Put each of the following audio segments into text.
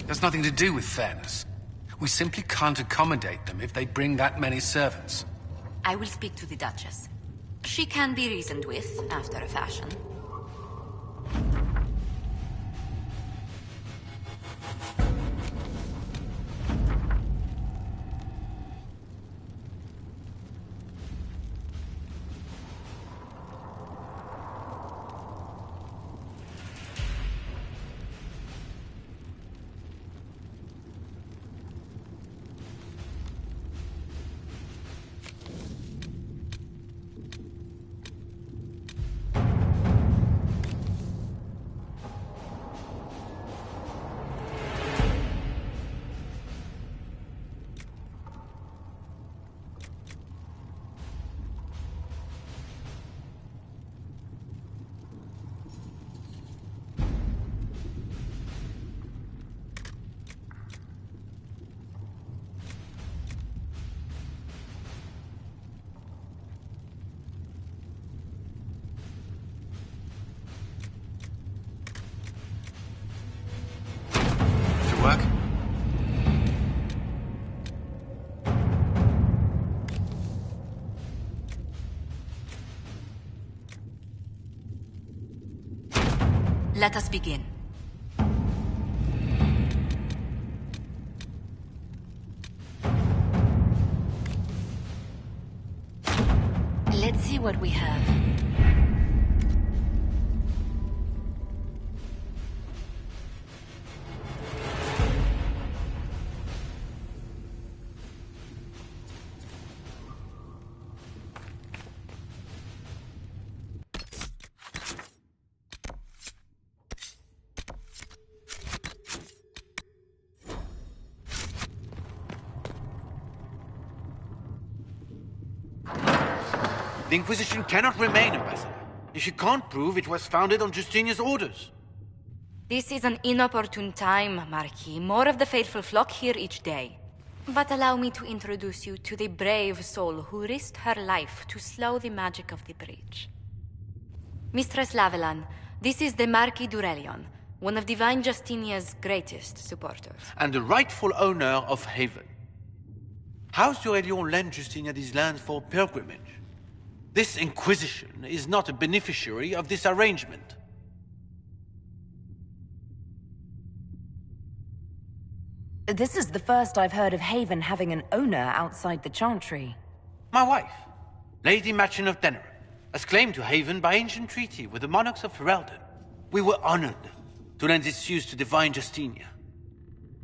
That's nothing to do with fairness. We simply can't accommodate them if they bring that many servants. I will speak to the Duchess. She can be reasoned with, after a fashion. Work? Let us begin. Let's see what we have. The Inquisition cannot remain, Ambassador, if you can't prove it was founded on Justinia's orders. This is an inopportune time, Marquis. More of the faithful flock here each day. But allow me to introduce you to the brave soul who risked her life to slow the magic of the breach. Mistress Lavelan, this is the Marquis Durelion, one of Divine Justinia's greatest supporters. And the rightful owner of Haven. House Durelion lent Justinia these lands for pilgrimage. This Inquisition is not a beneficiary of this arrangement. This is the first I've heard of Haven having an owner outside the Chantry. My wife, Lady Machin of Denerim, has claimed to Haven by ancient treaty with the monarchs of Ferelden. We were honored to lend its use to Divine Justinia.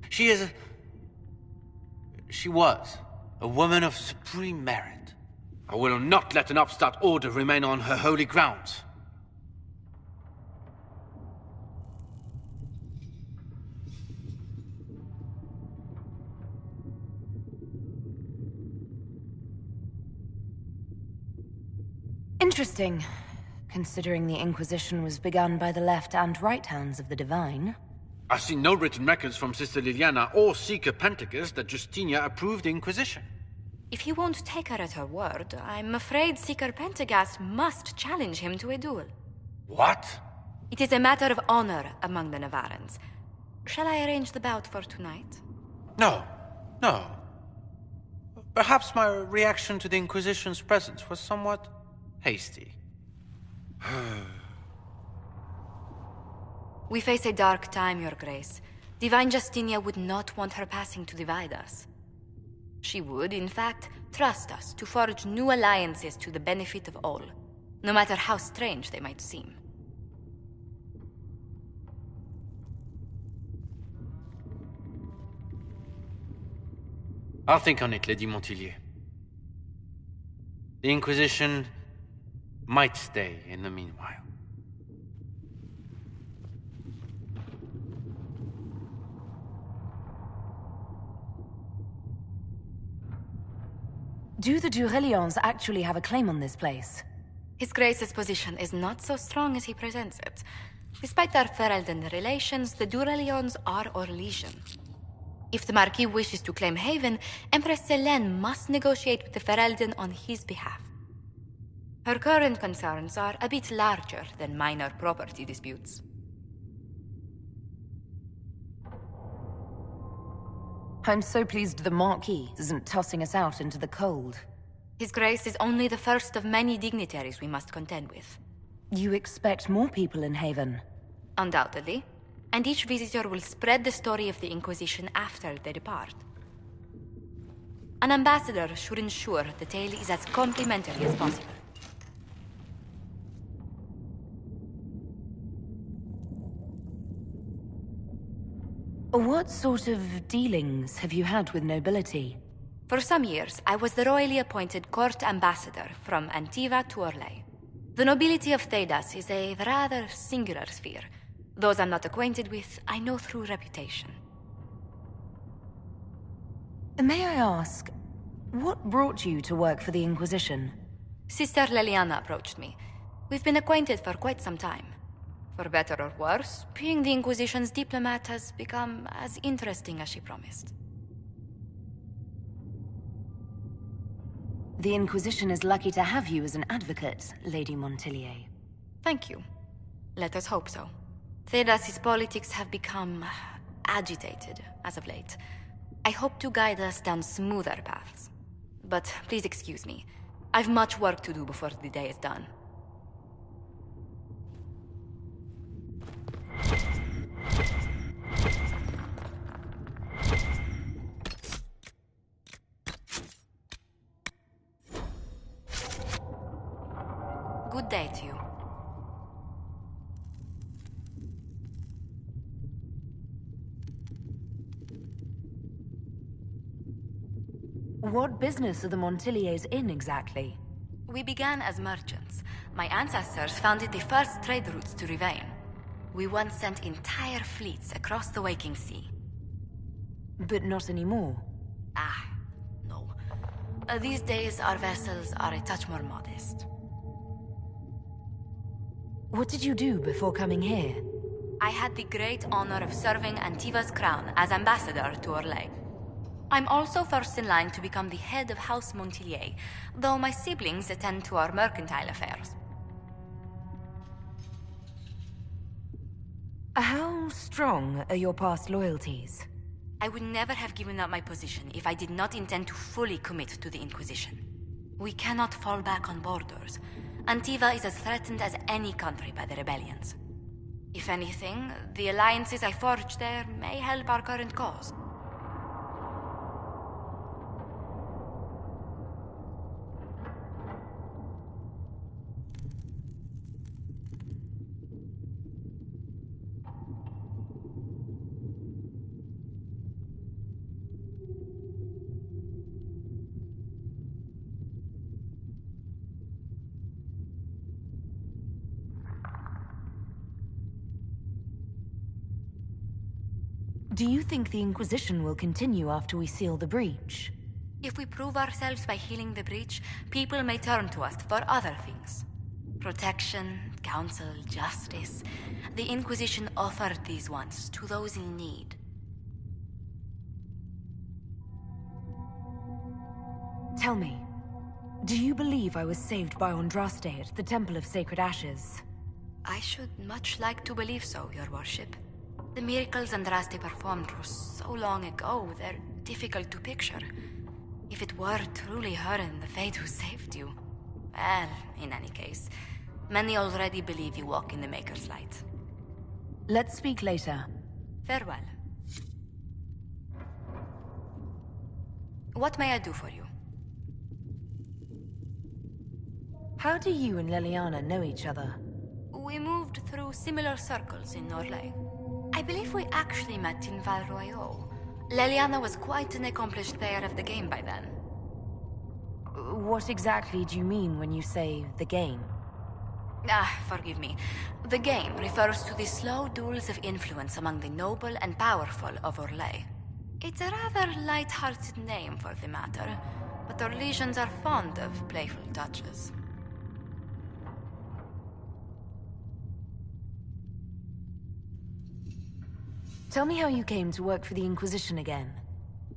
She was a woman of supreme merit. I will not let an upstart order remain on her holy grounds. Interesting, considering the Inquisition was begun by the left and right hands of the Divine. I've seen no written records from Sister Liliana or Seeker Pentagast that Justinia approved the Inquisition. If you won't take her at her word, I'm afraid Seeker Pentagast must challenge him to a duel. What? It is a matter of honor among the Navarrans. Shall I arrange the bout for tonight? No. Perhaps my reaction to the Inquisition's presence was somewhat hasty. We face a dark time, Your Grace. Divine Justinia would not want her passing to divide us. She would, in fact, trust us to forge new alliances to the benefit of all, no matter how strange they might seem. I'll think on it, Lady Montilyet. The Inquisition might stay in the meanwhile. Do the Durelions actually have a claim on this place? His Grace's position is not so strong as he presents it. Despite their Ferelden relations, the Durelions are Orlesian. If the Marquis wishes to claim Haven, Empress Selene must negotiate with the Ferelden on his behalf. Her current concerns are a bit larger than minor property disputes. I'm so pleased the Marquis isn't tossing us out into the cold. His Grace is only the first of many dignitaries we must contend with. You expect more people in Haven? Undoubtedly. And each visitor will spread the story of the Inquisition after they depart. An ambassador should ensure the tale is as complimentary as possible. What sort of dealings have you had with nobility? For some years, I was the royally appointed court ambassador from Antiva to Orlais. The nobility of Thedas is a rather singular sphere. Those I'm not acquainted with, I know through reputation. May I ask, what brought you to work for the Inquisition? Sister Leliana approached me. We've been acquainted for quite some time. For better or worse, being the Inquisition's diplomat has become as interesting as she promised. The Inquisition is lucky to have you as an advocate, Lady Montilyet. Thank you. Let us hope so. Thedas' politics have become agitated as of late. I hope to guide us down smoother paths. But please excuse me. I've much work to do before the day is done. Good day to you. What business are the Montilyets in exactly? We began as merchants. My ancestors founded the first trade routes to Rivain. We once sent entire fleets across the Waking Sea. But not anymore. No. These days, our vessels are a touch more modest. What did you do before coming here? I had the great honor of serving Antiva's crown as ambassador to Orlais. I'm also first in line to become the head of House Montilyet, though my siblings attend to our mercantile affairs. How strong are your past loyalties? I would never have given up my position if I did not intend to fully commit to the Inquisition. We cannot fall back on borders. Antiva is as threatened as any country by the rebellions. If anything, the alliances I forged there may help our current cause. Do you think the Inquisition will continue after we seal the breach? If we prove ourselves by healing the breach, people may turn to us for other things. Protection, counsel, justice. The Inquisition offered these once to those in need. Tell me, do you believe I was saved by Andraste at the Temple of Sacred Ashes? I should much like to believe so, Your Worship. The miracles Andraste performed were so long ago, they're difficult to picture. If it were truly her and the Fate who saved you... Well, in any case, many already believe you walk in the Maker's light. Let's speak later. Farewell. What may I do for you? How do you and Leliana know each other? We moved through similar circles in Orlais. I believe we actually met in Val Royeaux. Leliana was quite an accomplished player of the game by then. What exactly do you mean when you say the game? Forgive me. The game refers to the slow duels of influence among the noble and powerful of Orlais. It's a rather light-hearted name for the matter, but Orlesians are fond of playful touches. Tell me how you came to work for the Inquisition again.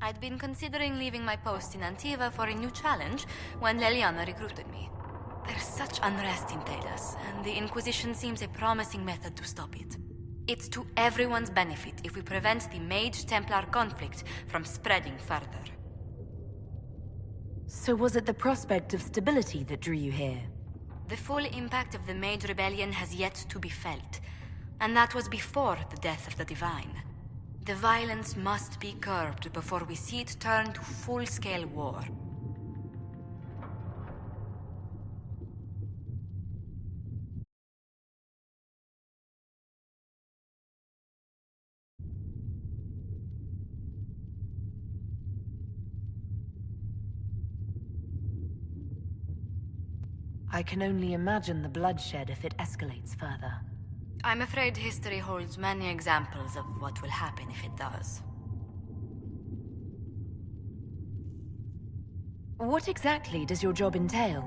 I'd been considering leaving my post in Antiva for a new challenge when Leliana recruited me. There's such unrest in Thedas, and the Inquisition seems a promising method to stop it. It's to everyone's benefit if we prevent the Mage-Templar conflict from spreading further. So was it the prospect of stability that drew you here? The full impact of the Mage Rebellion has yet to be felt, and that was before the death of the Divine. The violence must be curbed before we see it turn to full-scale war. I can only imagine the bloodshed if it escalates further. I'm afraid history holds many examples of what will happen if it does. What exactly does your job entail?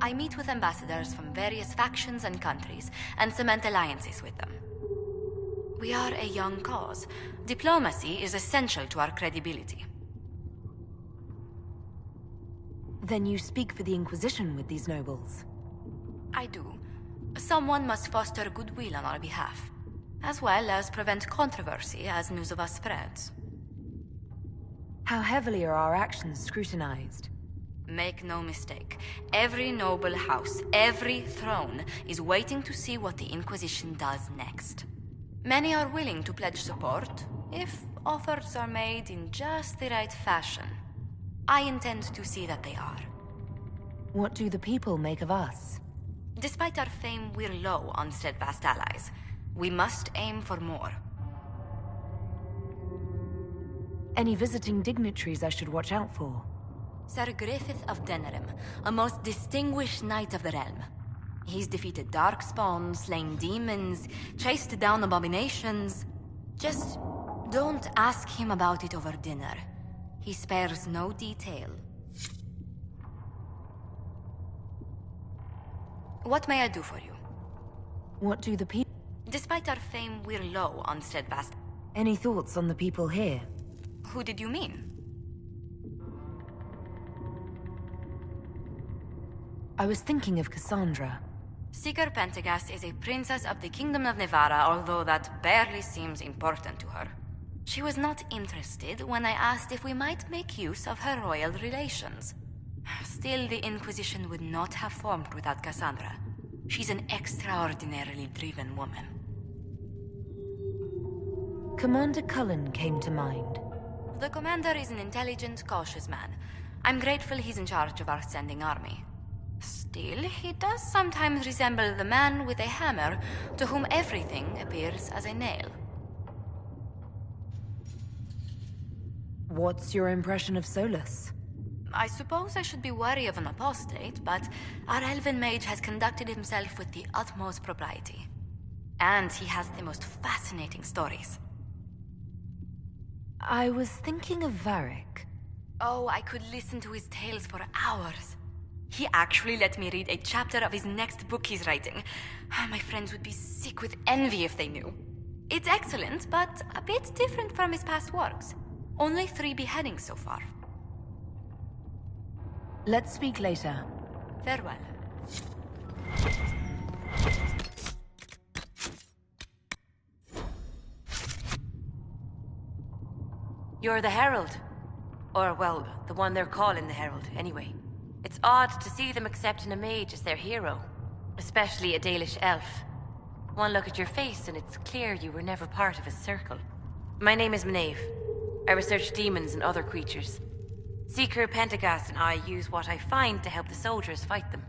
I meet with ambassadors from various factions and countries, and cement alliances with them. We are a young cause. Diplomacy is essential to our credibility. Then you speak for the Inquisition with these nobles? I do. Someone must foster goodwill on our behalf, as well as prevent controversy as news of us spreads. How heavily are our actions scrutinized? Make no mistake, every noble house, every throne, is waiting to see what the Inquisition does next. Many are willing to pledge support, if offers are made in just the right fashion. I intend to see that they are. What do the people make of us? Despite our fame, we're low on steadfast allies. We must aim for more. Any visiting dignitaries I should watch out for? Sir Griffith of Denerim, a most distinguished knight of the realm. He's defeated darkspawn, slain demons, chased down abominations. Just don't ask him about it over dinner. He spares no detail. What may I do for you? What do the people... Despite our fame, we're low on steadfast. Any thoughts on the people here? Who did you mean? I was thinking of Cassandra. Seeker Pentagast is a princess of the Kingdom of Nevarra, although that barely seems important to her. She was not interested when I asked if we might make use of her royal relations. Still, the Inquisition would not have formed without Cassandra. She's an extraordinarily driven woman. Commander Cullen came to mind. The commander is an intelligent, cautious man. I'm grateful he's in charge of our standing army. Still, he does sometimes resemble the man with a hammer to whom everything appears as a nail. What's your impression of Solus? I suppose I should be wary of an apostate, but our elven mage has conducted himself with the utmost propriety. And he has the most fascinating stories. I was thinking of Varric. Oh, I could listen to his tales for hours. He actually let me read a chapter of his next book he's writing. My friends would be sick with envy if they knew. It's excellent, but a bit different from his past works. Only 3 beheadings so far. Let's speak later. Farewell. You're the Herald. Or, well, the one they're calling the Herald, anyway. It's odd to see them accepting a mage as their hero. Especially a Dalish elf. One look at your face and it's clear you were never part of a circle. My name is Maeve. I research demons and other creatures. Seeker Pentagast and I use what I find to help the soldiers fight them.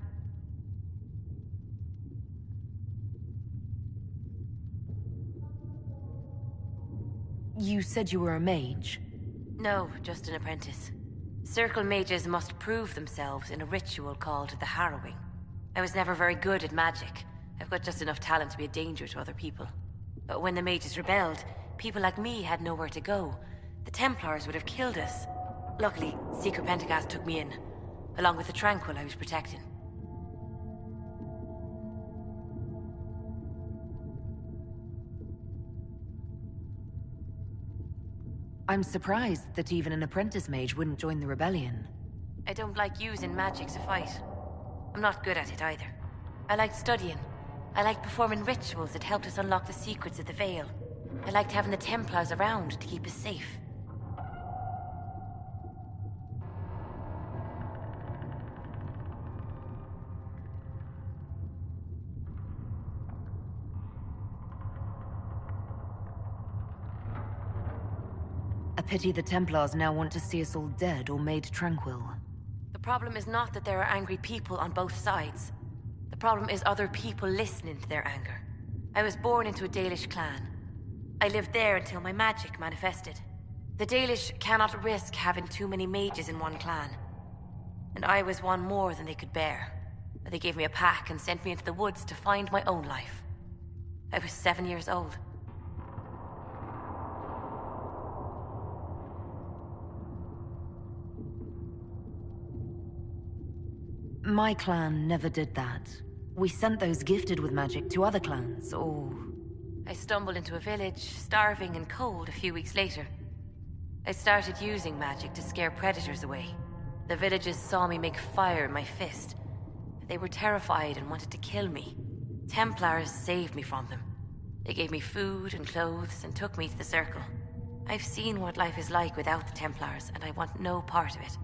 You said you were a mage? No, just an apprentice. Circle mages must prove themselves in a ritual called the Harrowing. I was never very good at magic. I've got just enough talent to be a danger to other people. But when the mages rebelled, people like me had nowhere to go. The Templars would have killed us. Luckily, Seeker Pentagast took me in, along with the Tranquil I was protecting. I'm surprised that even an apprentice mage wouldn't join the rebellion. I don't like using magic to fight. I'm not good at it either. I like studying, I liked performing rituals that helped us unlock the secrets of the Veil. I liked having the Templars around to keep us safe. A pity the Templars now want to see us all dead or made tranquil. The problem is not that there are angry people on both sides. The problem is other people listening to their anger. I was born into a Dalish clan. I lived there until my magic manifested. The Dalish cannot risk having too many mages in one clan. And I was one more than they could bear. They gave me a pack and sent me into the woods to find my own life. I was 7 years old. My clan never did that. We sent those gifted with magic to other clans, or... I stumbled into a village, starving and cold a few weeks later. I started using magic to scare predators away. The villagers saw me make fire in my fist. They were terrified and wanted to kill me. Templars saved me from them. They gave me food and clothes and took me to the Circle. I've seen what life is like without the Templars, and I want no part of it.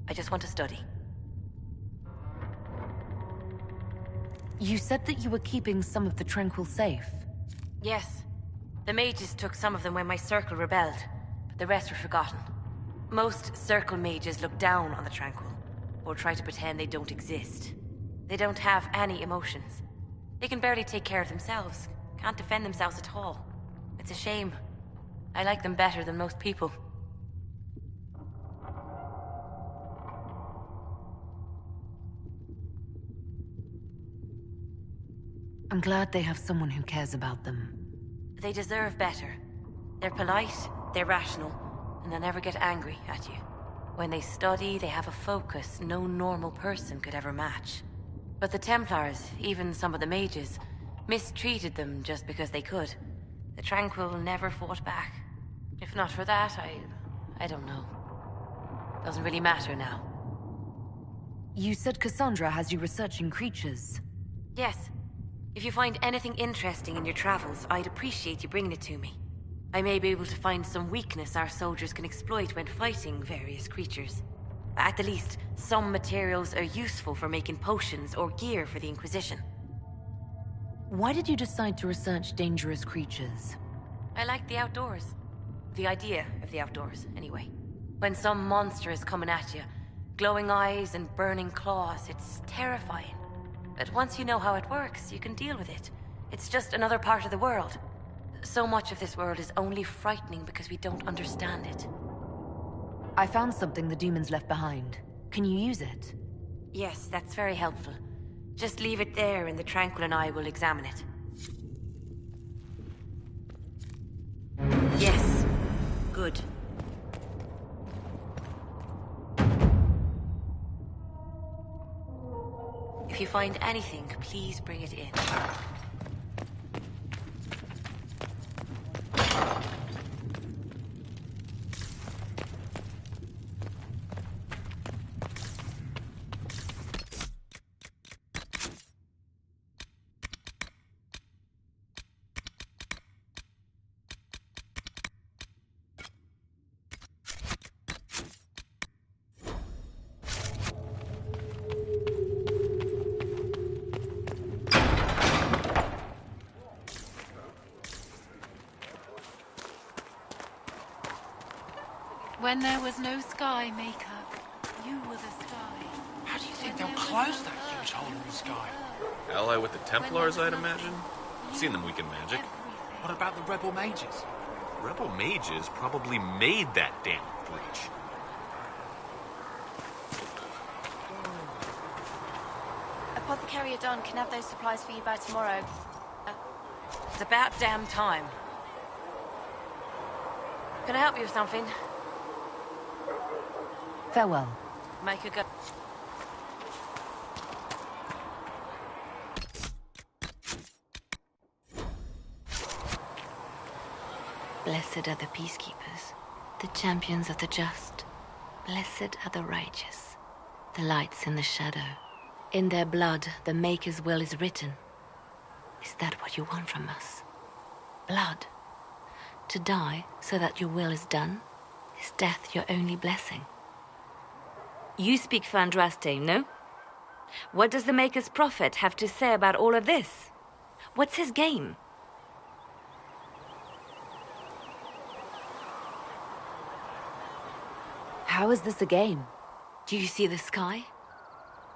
I just want to study. You said that you were keeping some of the Tranquil safe. Yes. The mages took some of them when my Circle rebelled, but the rest were forgotten. Most Circle mages look down on the Tranquil, or try to pretend they don't exist. They don't have any emotions. They can barely take care of themselves, can't defend themselves at all. It's a shame. I like them better than most people. I'm glad they have someone who cares about them. They deserve better. They're polite, they're rational, and they'll never get angry at you. When they study, they have a focus no normal person could ever match. But the Templars, even some of the mages, mistreated them just because they could. The Tranquil never fought back. If not for that, I don't know. Doesn't really matter now. You said Cassandra has you researching creatures. Yes. If you find anything interesting in your travels, I'd appreciate you bringing it to me. I may be able to find some weakness our soldiers can exploit when fighting various creatures. At the least, some materials are useful for making potions or gear for the Inquisition. Why did you decide to research dangerous creatures? I like the outdoors. The idea of the outdoors, anyway. When some monster is coming at you, glowing eyes and burning claws, it's terrifying. But once you know how it works, you can deal with it. It's just another part of the world. So much of this world is only frightening because we don't understand it. I found something the demons left behind. Can you use it? Yes, that's very helpful. Just leave it there and the Tranquil and I will examine it. Yes. Good. If you find anything, please bring it in. When there was no sky maker, you were the sky. How do you think they'll close that huge hole in the sky? Ally with the Templars, I'd imagine. Seen them weaken magic. What about the rebel mages? Rebel mages probably made that damn breach. Apothecary Adon can have those supplies for you by tomorrow. It's about damn time. Can I help you with something? Farewell. Make a go. Blessed are the peacekeepers, the champions of the just. Blessed are the righteous, the lights in the shadow. In their blood, the Maker's will is written. Is that what you want from us? Blood? To die so that your will is done? Is death your only blessing? You speak for Andraste, no? What does the Maker's prophet have to say about all of this? What's his game? How is this a game? Do you see the sky?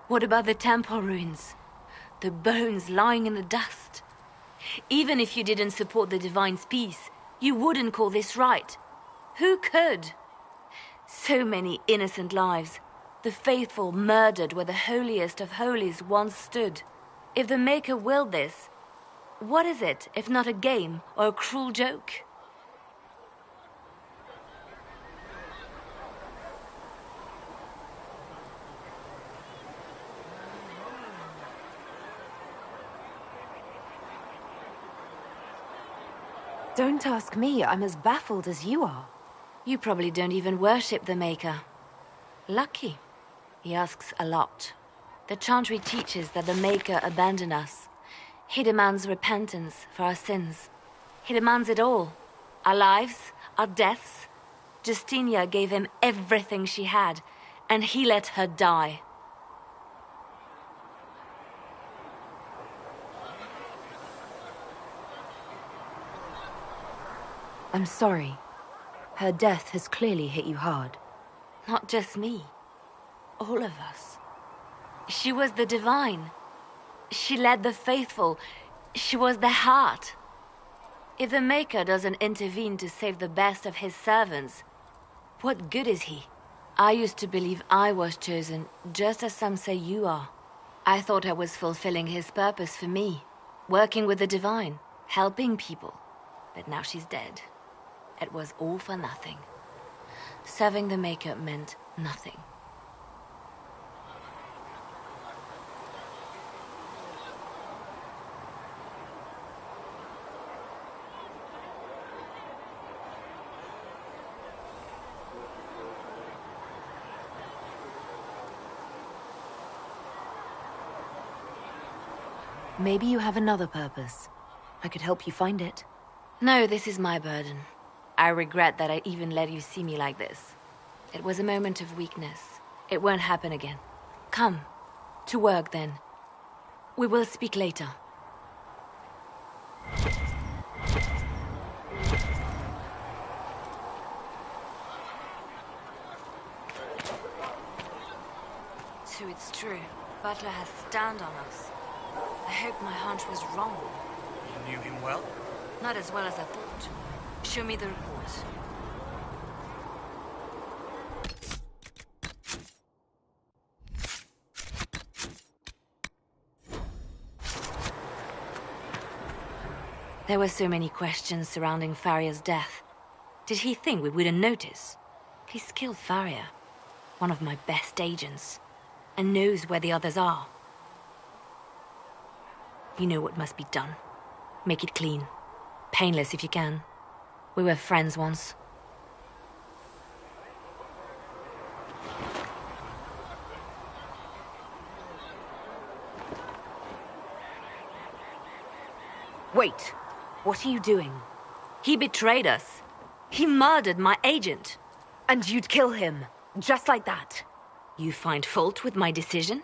What about the temple ruins? The bones lying in the dust? Even if you didn't support the Divine's peace, you wouldn't call this right. Who could? So many innocent lives. The faithful murdered where the holiest of holies once stood. If the Maker willed this, what is it if not a game or a cruel joke? Don't ask me, I'm as baffled as you are. You probably don't even worship the Maker. Lucky. He asks a lot. The Chantry teaches that the Maker abandoned us. He demands repentance for our sins. He demands it all. Our lives, our deaths. Justinia gave him everything she had, and he let her die. I'm sorry. Her death has clearly hit you hard. Not just me. All of us. She was the Divine. She led the faithful. She was their heart. If the Maker doesn't intervene to save the best of his servants, what good is he? I used to believe I was chosen, just as some say you are. I thought I was fulfilling his purpose for me, working with the Divine, helping people. But now she's dead. It was all for nothing. Serving the Maker meant nothing. Maybe you have another purpose. I could help you find it. No, this is my burden. I regret that I even let you see me like this. It was a moment of weakness. It won't happen again. Come. To work, then. We will speak later. So it's true. Butler has stand on us. I hope my hunch was wrong. You knew him well? Not as well as I thought. Show me the report. There were so many questions surrounding Faria's death. Did he think we wouldn't notice? He's killed Faria, one of my best agents, and knows where the others are. You know what must be done. Make it clean. Painless if you can. We were friends once. Wait! What are you doing? He betrayed us. He murdered my agent. And you'd kill him, just like that? You find fault with my decision?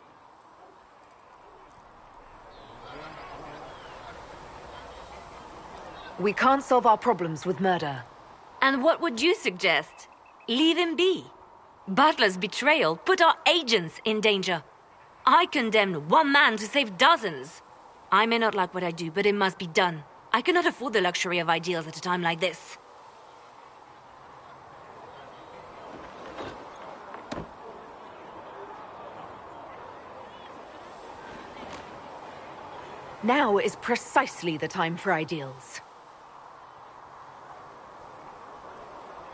We can't solve our problems with murder. And what would you suggest? Leave him be. Butler's betrayal put our agents in danger. I condemned one man to save dozens. I may not like what I do, but it must be done. I cannot afford the luxury of ideals at a time like this. Now is precisely the time for ideals.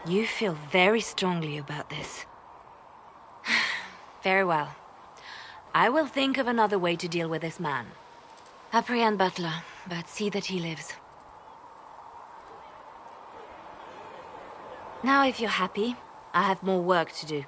You feel very strongly about this. Very well. I will think of another way to deal with this man. Apprehend Butler, but see that he lives. Now, if you're happy, I have more work to do.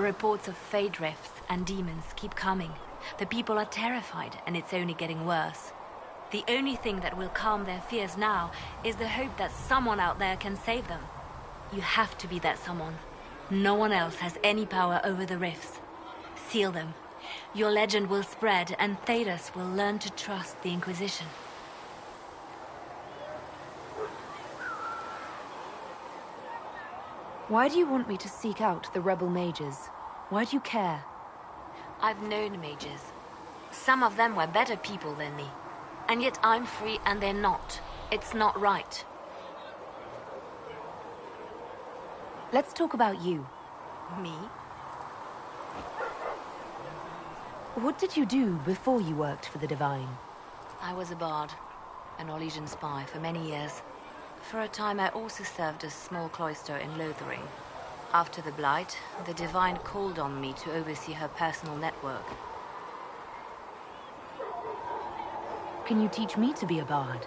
Reports of fade rifts and demons keep coming. The people are terrified, and it's only getting worse. The only thing that will calm their fears now is the hope that someone out there can save them. You have to be that someone. No one else has any power over the rifts. Seal them. Your legend will spread, and Thedas will learn to trust the Inquisition. Why do you want me to seek out the rebel mages? Why do you care? I've known mages. Some of them were better people than me. And yet I'm free and they're not. It's not right. Let's talk about you. Me? What did you do before you worked for the Divine? I was a bard, an Orlesian spy for many years. For a time I also served a small cloister in Lothering. After the Blight, the Divine called on me to oversee her personal network. Can you teach me to be a bard?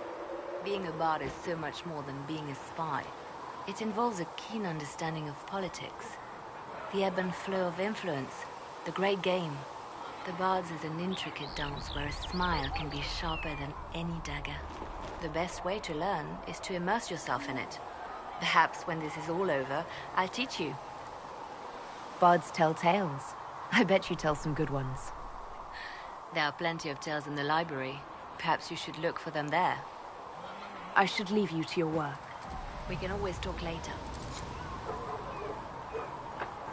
Being a bard is so much more than being a spy. It involves a keen understanding of politics, the ebb and flow of influence, the great game. The bard's is an intricate dance where a smile can be sharper than any dagger. The best way to learn is to immerse yourself in it. Perhaps when this is all over, I'll teach you. Bards tell tales. I bet you tell some good ones. There are plenty of tales in the library. Perhaps you should look for them there. I should leave you to your work. We can always talk later.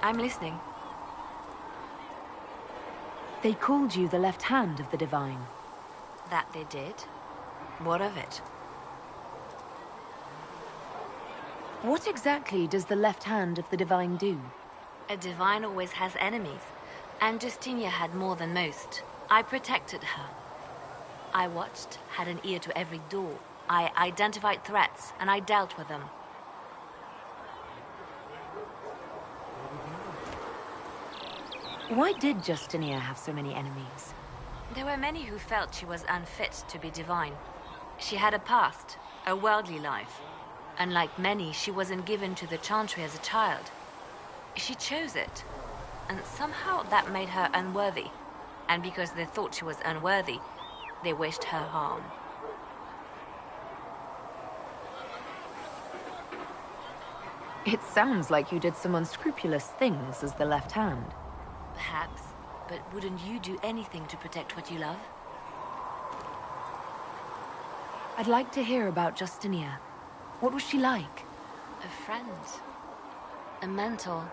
I'm listening. They called you the left hand of the Divine. That they did? What of it? What exactly does the left hand of the Divine do? A Divine always has enemies, and Justinia had more than most. I protected her. I watched, had an ear to every door. I identified threats, and I dealt with them. Why did Justinia have so many enemies? There were many who felt she was unfit to be divine. She had a past, a worldly life. Unlike many, she wasn't given to the Chantry as a child. She chose it, and somehow that made her unworthy. And because they thought she was unworthy, they wished her harm. It sounds like you did some unscrupulous things as the left hand. Perhaps, but wouldn't you do anything to protect what you love? I'd like to hear about Justinia. What was she like? A friend. A mentor.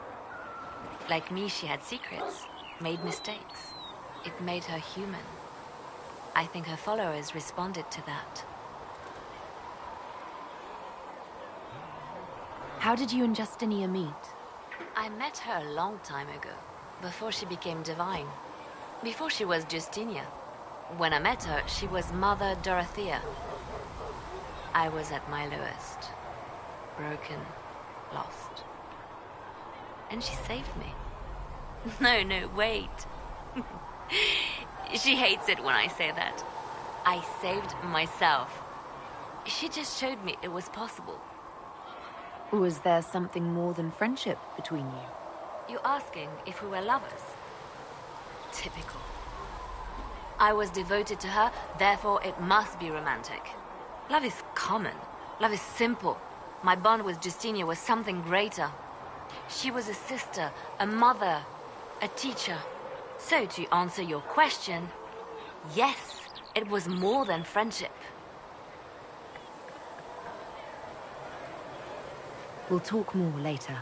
Like me, she had secrets, made mistakes. It made her human. I think her followers responded to that. How did you and Justinia meet? I met her a long time ago, before she became divine. Before she was Justinia. When I met her, she was Mother Dorothea. I was at my lowest. Broken, lost. And she saved me. No, wait. She hates it when I say that. I saved myself. She just showed me it was possible. Was there something more than friendship between you? You're asking if we were lovers? Typical. I was devoted to her, therefore it must be romantic. Love is common. Love is simple. My bond with Justinia was something greater. She was a sister, a mother, a teacher. So to answer your question, yes, it was more than friendship. We'll talk more later.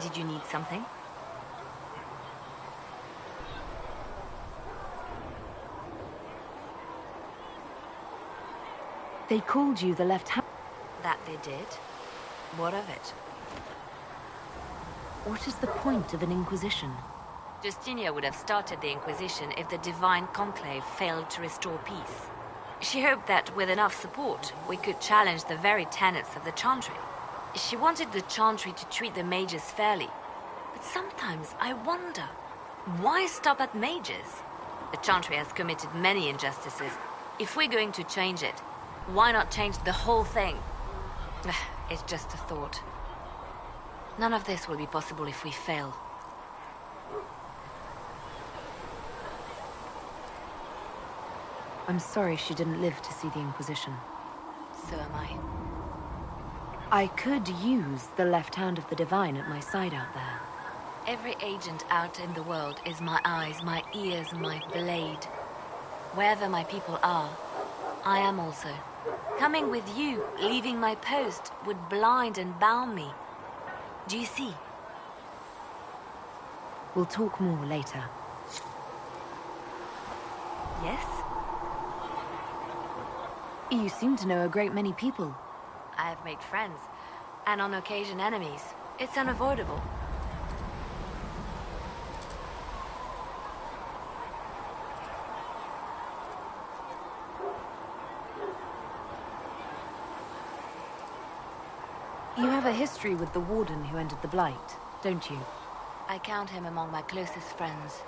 Did you need something? They called you the left hand. That they did? What of it? What is the point of an Inquisition? Justinia would have started the Inquisition if the Divine Conclave failed to restore peace. She hoped that with enough support, we could challenge the very tenets of the Chantry. She wanted the Chantry to treat the mages fairly. But sometimes I wonder, why stop at mages? The Chantry has committed many injustices. If we're going to change it, Why not change the whole thing? It's just a thought. None of this will be possible if we fail. I'm sorry she didn't live to see the Inquisition. So am I. I could use the left hand of the Divine at my side out there. Every agent out in the world is my eyes, my ears, my blade. Wherever my people are, I am also. Coming with you, leaving my post, would blind and bound me. Do you see? We'll talk more later. Yes? You seem to know a great many people. I have made friends, and on occasion enemies. It's unavoidable. You have a history with the Warden who entered the Blight, don't you? I count him among my closest friends.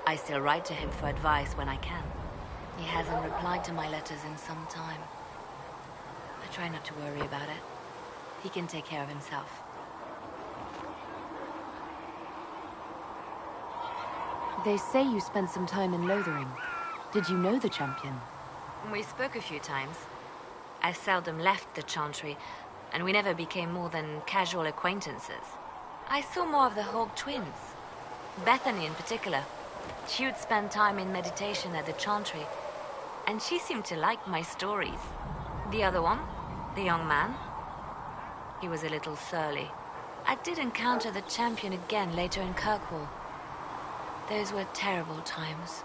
I still write to him for advice when I can. He hasn't replied to my letters in some time. I try not to worry about it. He can take care of himself. They say you spent some time in Lothering. Did you know the champion? We spoke a few times. I seldom left the Chantry, and we never became more than casual acquaintances. I saw more of the Hawke twins. Bethany in particular. She would spend time in meditation at the Chantry, and she seemed to like my stories. The other one, the young man, he was a little surly. I did encounter the champion again later in Kirkwall. Those were terrible times.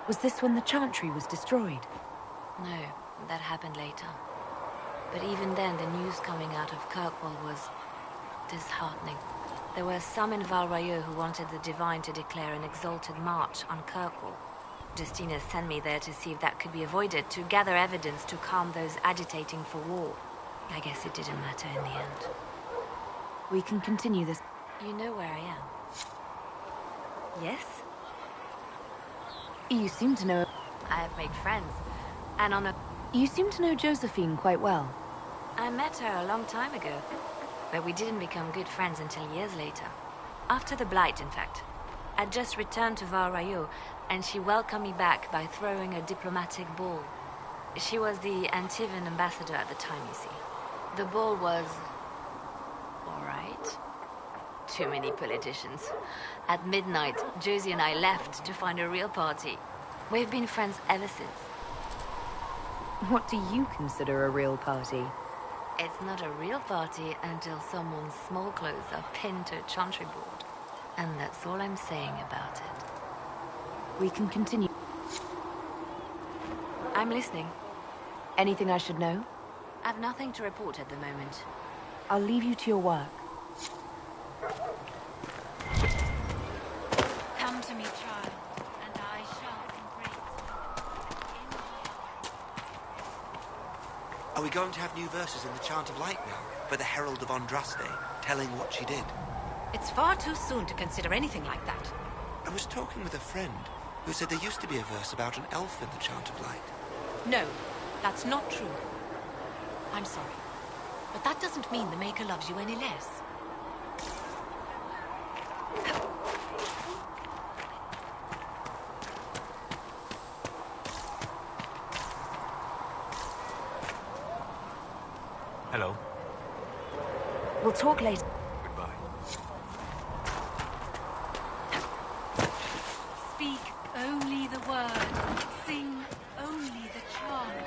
Was this when the Chantry was destroyed? No, that happened later. But even then, the news coming out of Kirkwall was disheartening. There were some in Val Royeaux who wanted the Divine to declare an exalted march on Kirkwall. Justina sent me there to see if that could be avoided, to gather evidence to calm those agitating for war. I guess it didn't matter in the end. We can continue this. You know where I am? Yes? You seem to know... I have made friends, and on a... You seem to know Josephine quite well. I met her a long time ago, but we didn't become good friends until years later. After the Blight, in fact. I'd just returned to Val Royeaux, and she welcomed me back by throwing a diplomatic ball. She was the Antivan ambassador at the time, you see. The ball was... all right. Too many politicians. At midnight, Josie and I left to find a real party. We've been friends ever since. What do you consider a real party? It's not a real party until someone's small clothes are pinned to a chantry board. And that's all I'm saying about it. We can continue. I'm listening. Anything I should know? I've nothing to report at the moment. I'll leave you to your work. Come to me, child, and I shall embrace you. Are we going to have new verses in the Chant of Light now? For the Herald of Andraste, telling what she did? It's far too soon to consider anything like that. I was talking with a friend who said there used to be a verse about an elf in the Chant of Light. No, that's not true. I'm sorry, but that doesn't mean the Maker loves you any less. Hello. We'll talk later. Goodbye. Speak only the word. Sing only the chant.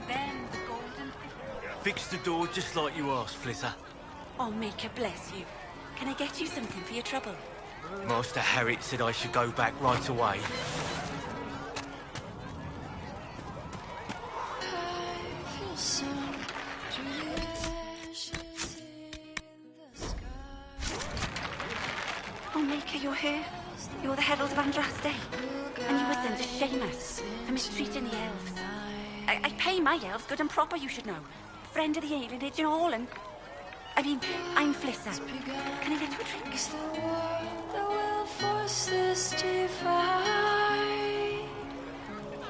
Then the golden... Fix the door just like you asked, Flitter. Oh, Maker bless you. Can I get you something for your trouble? Master Harriet said I should go back right away. Oh, Maker, you're here? You're the Herald of Andraste? And you were sent to shame us for mistreating the elves. I pay my elves good and proper, you should know. Friend of the alienage and all, and... I mean, I'm Flissa. Can I get you a drink? That will force this divide.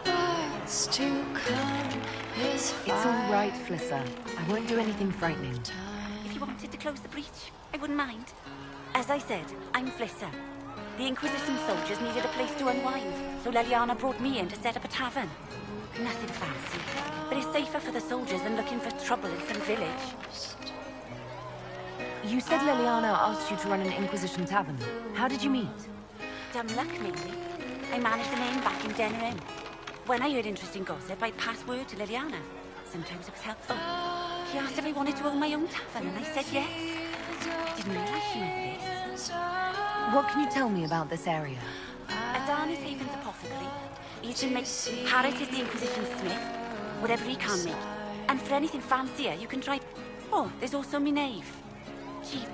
But It's all right, Flissa. I won't do anything frightening. If you wanted to close the breach, I wouldn't mind. As I said, I'm Flissa. The Inquisition soldiers needed a place to unwind, so Leliana brought me in to set up a tavern. Nothing fancy, but it's safer for the soldiers than looking for trouble in some village. You said Leliana asked you to run an Inquisition tavern. How did you meet? Dumb luck, mainly. I managed the name back in Denner Inn. When I heard interesting gossip, I'd pass word to Leliana. Sometimes it was helpful. She asked if I wanted to own my own tavern, and I said yes. I didn't realize she meant this. What can you tell me about this area? Adan is Haven's apothecary. He can make... Harris is the Inquisition smith. Whatever he can make. And for anything fancier, you can try... Oh, there's also Minave. She...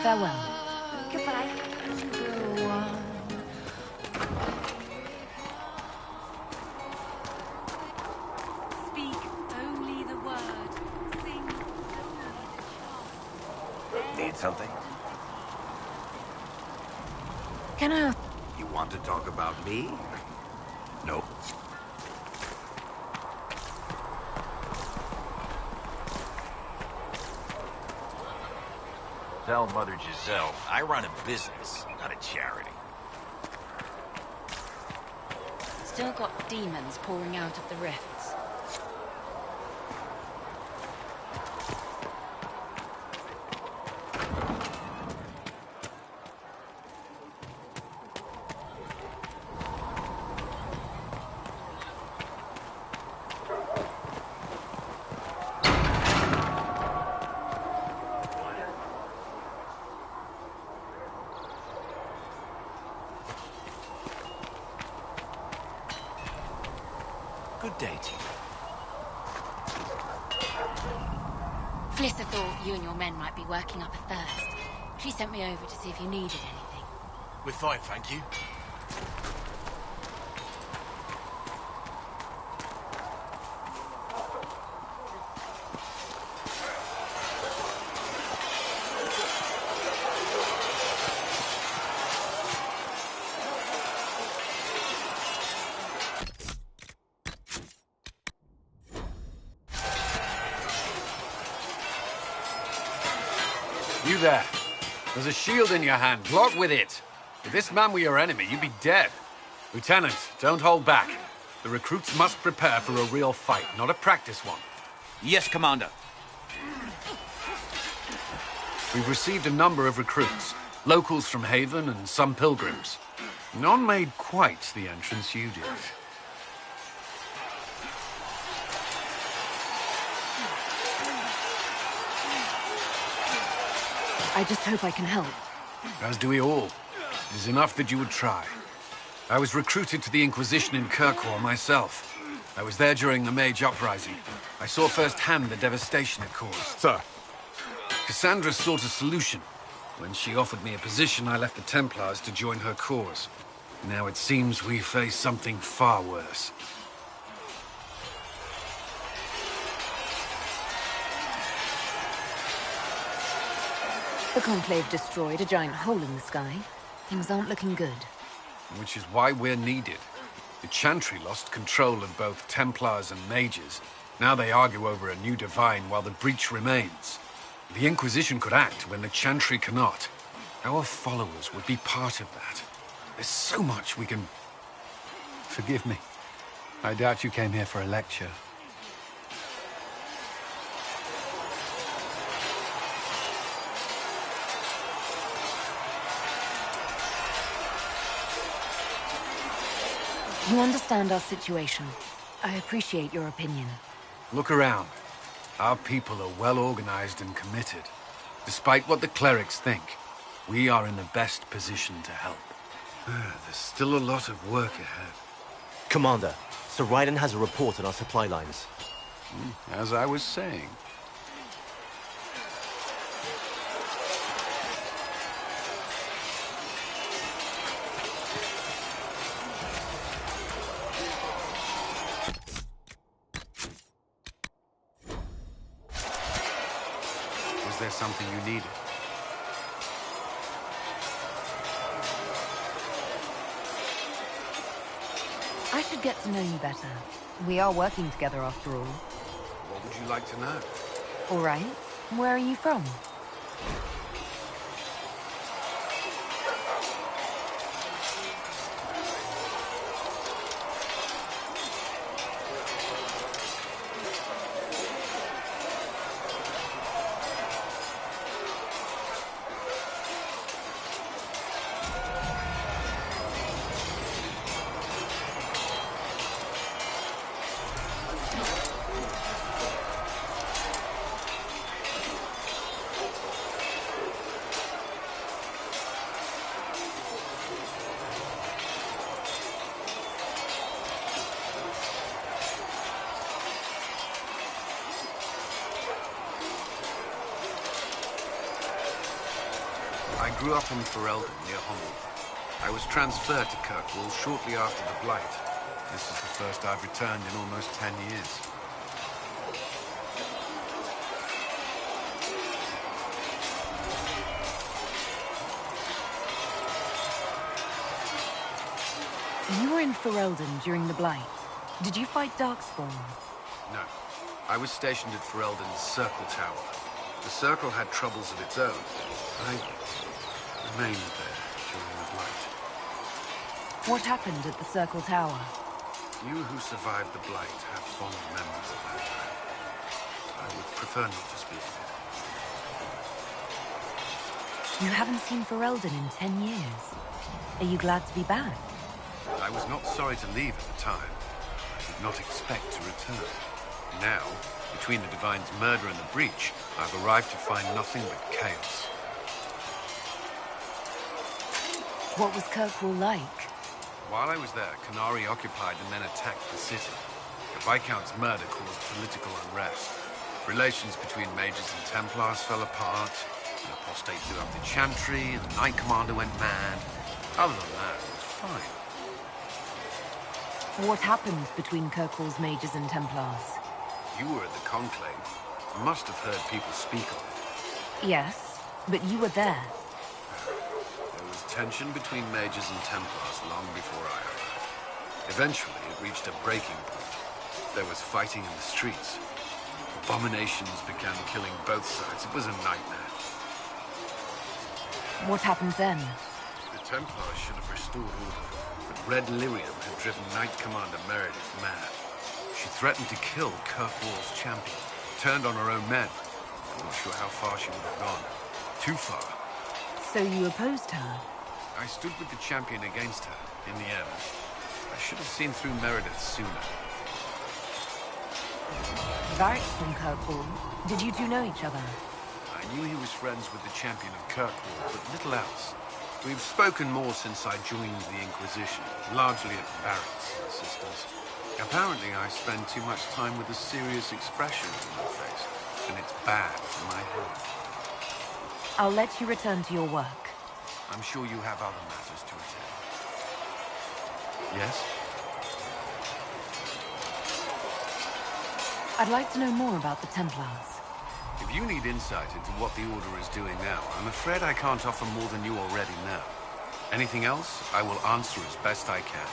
Farewell. Goodbye. Speak only the word. Sing Need something? Can I... You want to talk about me? Nope. Tell Mother Giselle, I run a business, not a charity. Still got demons pouring out of the rifts. Good day to you. Flissa thought you and your men might be working up a thirst. She sent me over to see if you needed anything. We're fine, thank you. You there. There's a shield in your hand. Block with it. If this man were your enemy, you'd be dead. Lieutenant, don't hold back. The recruits must prepare for a real fight, not a practice one. Yes, Commander. We've received a number of recruits. Locals from Haven and some pilgrims. None made quite the entrance you did. I just hope I can help. As do we all. It is enough that you would try. I was recruited to the Inquisition in Kirkwall myself. I was there during the Mage Uprising. I saw firsthand the devastation it caused. Sir. Cassandra sought a solution. When she offered me a position, I left the Templars to join her cause. Now it seems we face something far worse. The Conclave destroyed a giant hole in the sky. Things aren't looking good. Which is why we're needed. The Chantry lost control of both Templars and Mages. Now they argue over a new Divine while the breach remains. The Inquisition could act when the Chantry cannot. Our followers would be part of that. There's so much we can... Forgive me. I doubt you came here for a lecture. You understand our situation. I appreciate your opinion. Look around. Our people are well organized and committed. Despite what the clerics think, we are in the best position to help. There's still a lot of work ahead. Commander, Sir Raiden has a report on our supply lines. As I was saying. Was there something you needed? I should get to know you better. We are working together after all. What would you like to know? All right. Where are you from? I grew up in Ferelden, near Hommel. I was transferred to Kirkwall shortly after the Blight. This is the first I've returned in almost 10 years. You were in Ferelden during the Blight. Did you fight Darkspawn? No. I was stationed at Ferelden's Circle Tower. The Circle had troubles of its own. I remained there during the Blight. What happened at the Circle Tower? You who survived the Blight have fond memories of that time. I would prefer not to speak of it. You haven't seen Ferelden in 10 years. Are you glad to be back? I was not sorry to leave at the time. I did not expect to return. Now, between the Divine's murder and the Breach, I've arrived to find nothing but chaos. What was Kirkwall like? While I was there, Qunari occupied and then attacked the city. The Viscount's murder caused political unrest. Relations between mages and Templars fell apart. An apostate blew up the Chantry, the Knight Commander went mad. Other than that, it was fine. What happened between Kirkwall's mages and Templars? You were at the Conclave. You must have heard people speak of it. Yes, but you were there. There was tension between mages and Templars long before I arrived. Eventually, it reached a breaking point. There was fighting in the streets. Abominations began killing both sides. It was a nightmare. What happened then? The Templars should have restored order, but Red Lyrium had driven Knight Commander Meredith mad. She threatened to kill Kirkwall's champion, turned on her own men. I'm not sure how far she would have gone. Too far. So you opposed her? I stood with the champion against her, in the end. I should have seen through Meredith sooner. Varric's from Kirkwall. Did you two know each other? I knew he was friends with the champion of Kirkwall, but little else. We've spoken more since I joined the Inquisition, largely at Varric's insistence. Apparently, I spend too much time with a serious expression on my face, and it's bad for my health. I'll let you return to your work. I'm sure you have other matters to attend. Yes? I'd like to know more about the Templars. If you need insight into what the Order is doing now, I'm afraid I can't offer more than you already know. Anything else, I will answer as best I can.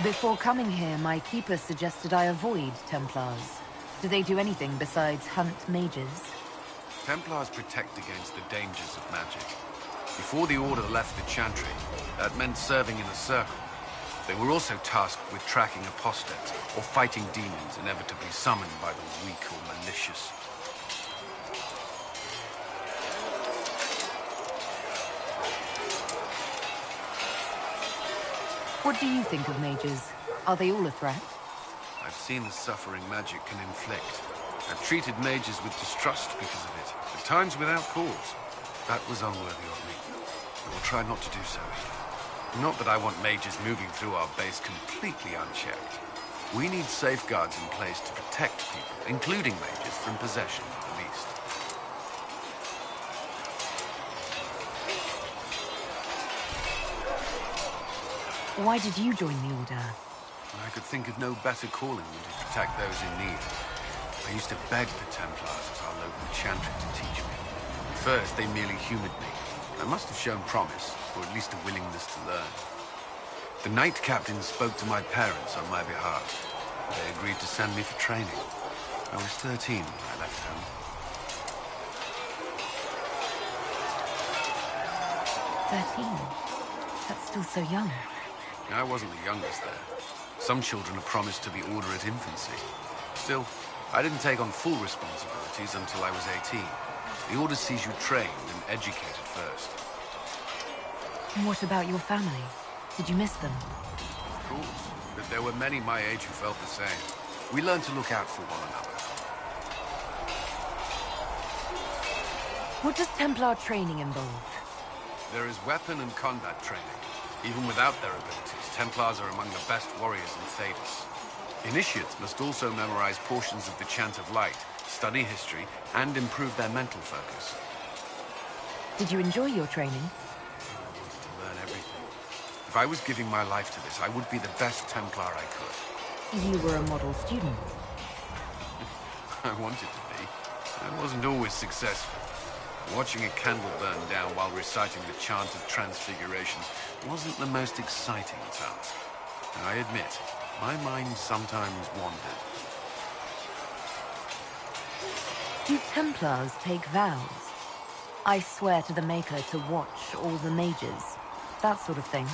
Before coming here, my keeper suggested I avoid Templars. Do they do anything besides hunt mages? Templars protect against the dangers of magic. Before the Order left the Chantry, that meant serving in a circle. They were also tasked with tracking apostates or fighting demons inevitably summoned by the weak or malicious. What do you think of mages? Are they all a threat? I've seen the suffering magic can inflict. I've treated mages with distrust because of it, at times without cause. That was unworthy of me. I will try not to do so. Not that I want mages moving through our base completely unchecked. We need safeguards in place to protect people, including mages, from possession at the least. Why did you join the Order? I could think of no better calling than to protect those in need. I used to beg the Templars at our local Chantry to teach me. At first, they merely humored me. I must have shown promise, or at least a willingness to learn. The Knight Captain spoke to my parents on my behalf. They agreed to send me for training. I was 13 when I left home. 13? That's still so young. I wasn't the youngest there. Some children are promised to the Order at infancy. Still, I didn't take on full responsibilities until I was 18. The Order sees you trained and educated first. And what about your family? Did you miss them? Of course, but there were many my age who felt the same. We learned to look out for one another. What does Templar training involve? There is weapon and combat training. Even without their abilities, Templars are among the best warriors in Thedas. Initiates must also memorize portions of the Chant of Light, study history, and improve their mental focus. Did you enjoy your training? I wanted to learn everything. If I was giving my life to this, I would be the best Templar I could. You were a model student. I wanted to be. I wasn't always successful. Watching a candle burn down while reciting the Chant of Transfiguration wasn't the most exciting task. I admit, my mind sometimes wandered. Do Templars take vows? I swear to the Maker to watch all the mages. That sort of thing.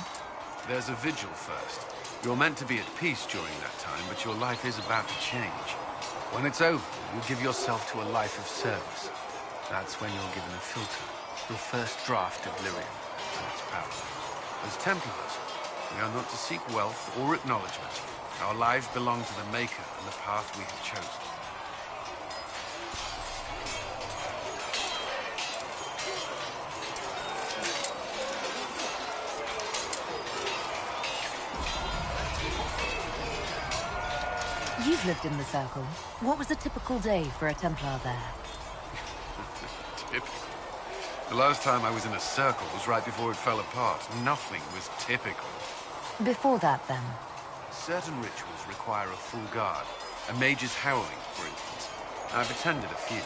There's a vigil first. You're meant to be at peace during that time, but your life is about to change. When it's over, you give yourself to a life of service. That's when you're given a filter, your first draft of lyrium, and its power. As Templars, we are not to seek wealth or acknowledgement. Our lives belong to the Maker and the path we have chosen. You've lived in the Circle. What was a typical day for a Templar there? Typical. The last time I was in a circle was right before it fell apart. Nothing was typical. Before that, then? Certain rituals require a full guard. A mage's howling, for instance. I've attended a few.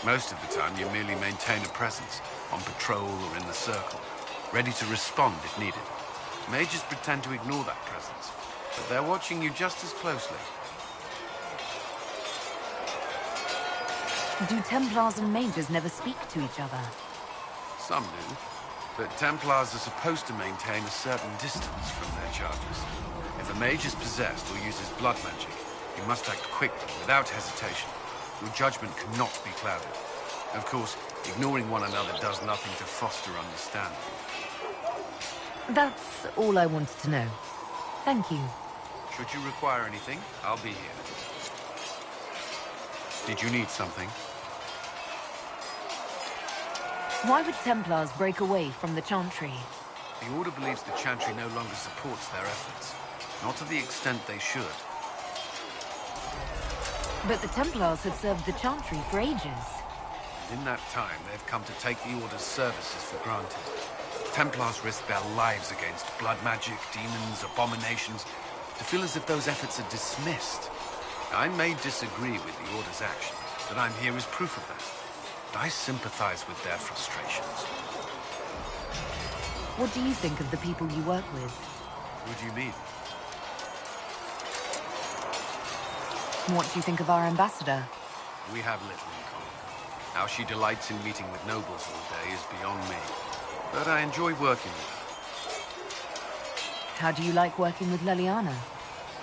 Most of the time, you merely maintain a presence, on patrol or in the circle, ready to respond if needed. Mages pretend to ignore that presence, but they're watching you just as closely. Do Templars and mages never speak to each other? Some do, but Templars are supposed to maintain a certain distance from their charges. If a mage is possessed or uses blood magic, you must act quickly, without hesitation. Your judgment cannot be clouded. Of course, ignoring one another does nothing to foster understanding. That's all I wanted to know. Thank you. Should you require anything, I'll be here. Did you need something? Why would Templars break away from the Chantry? The Order believes the Chantry no longer supports their efforts. Not to the extent they should. But the Templars have served the Chantry for ages. In that time, they've come to take the Order's services for granted. Templars risk their lives against blood magic, demons, abominations, to feel as if those efforts are dismissed. I may disagree with the Order's actions, but I'm here as proof of that. I sympathize with their frustrations. What do you think of the people you work with? Who do you mean? What do you think of our ambassador? We have little in common. How she delights in meeting with nobles all day is beyond me. But I enjoy working with her. How do you like working with Leliana?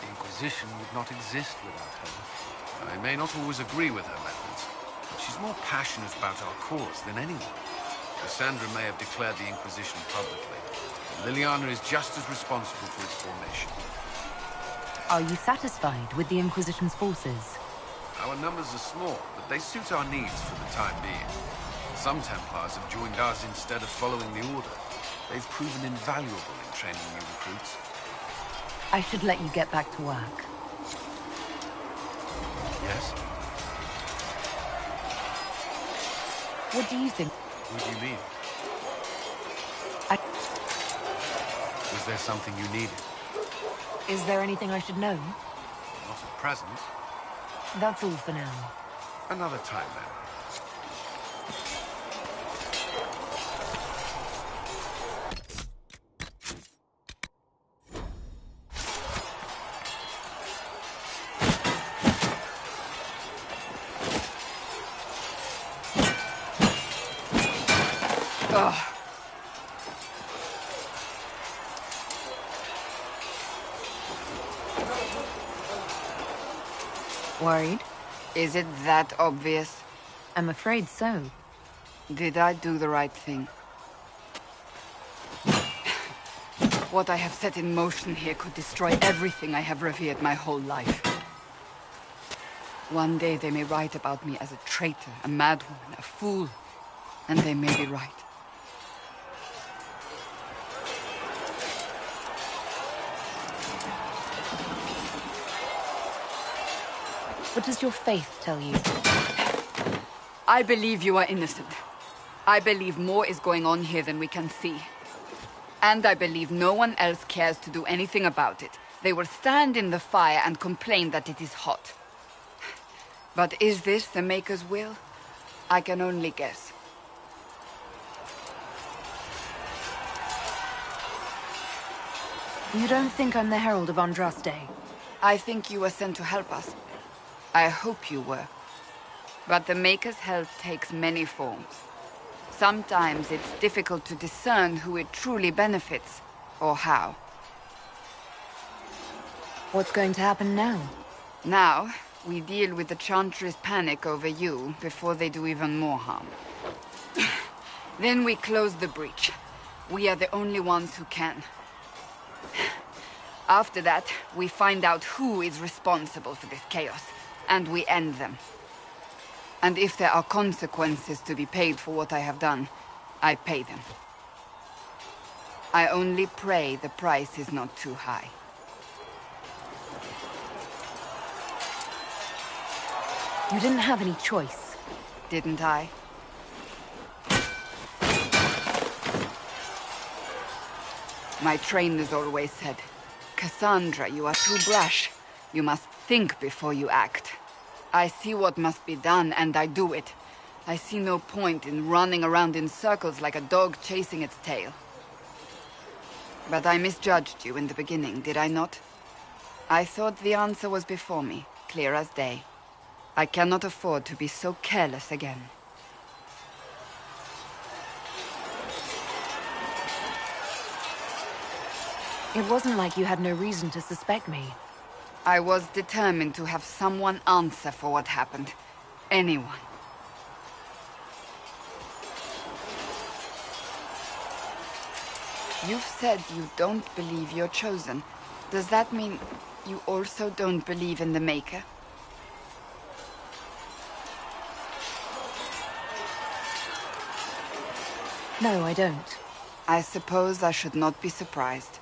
The Inquisition would not exist without her. I may not always agree with her methods, but she's more passionate about our cause than anyone. Cassandra may have declared the Inquisition publicly, but Leliana is just as responsible for its formation. Are you satisfied with the Inquisition's forces? Our numbers are small, but they suit our needs for the time being. Some Templars have joined us instead of following the Order. They've proven invaluable in training new recruits. I should let you get back to work. Yes? What do you think? What do you mean? I... Was there something you needed? Is there anything I should know? Not at present. That's all for now. Another time, then. Worried? Is it that obvious? I'm afraid so. Did I do the right thing? What I have set in motion here could destroy everything I have revered my whole life. One day they may write about me as a traitor, a madwoman, a fool, and they may be right. What does your faith tell you? I believe you are innocent. I believe more is going on here than we can see. And I believe no one else cares to do anything about it. They will stand in the fire and complain that it is hot. But is this the Maker's will? I can only guess. You don't think I'm the Herald of Andraste? I think you were sent to help us. I hope you were. But the Maker's help takes many forms. Sometimes it's difficult to discern who it truly benefits, or how. What's going to happen now? Now, we deal with the Chantry's panic over you before they do even more harm. Then we close the breach. We are the only ones who can. After that, we find out who is responsible for this chaos, and we end them. And if there are consequences to be paid for what I have done, I pay them. I only pray the price is not too high. You didn't have any choice. Didn't I? My trainers always said, Cassandra, you are too brash. You must think before you act. I see what must be done, and I do it. I see no point in running around in circles like a dog chasing its tail. But I misjudged you in the beginning, did I not? I thought the answer was before me, clear as day. I cannot afford to be so careless again. It wasn't like you had no reason to suspect me. I was determined to have someone answer for what happened. Anyone. You've said you don't believe you're chosen. Does that mean you also don't believe in the Maker? No, I don't. I suppose I should not be surprised.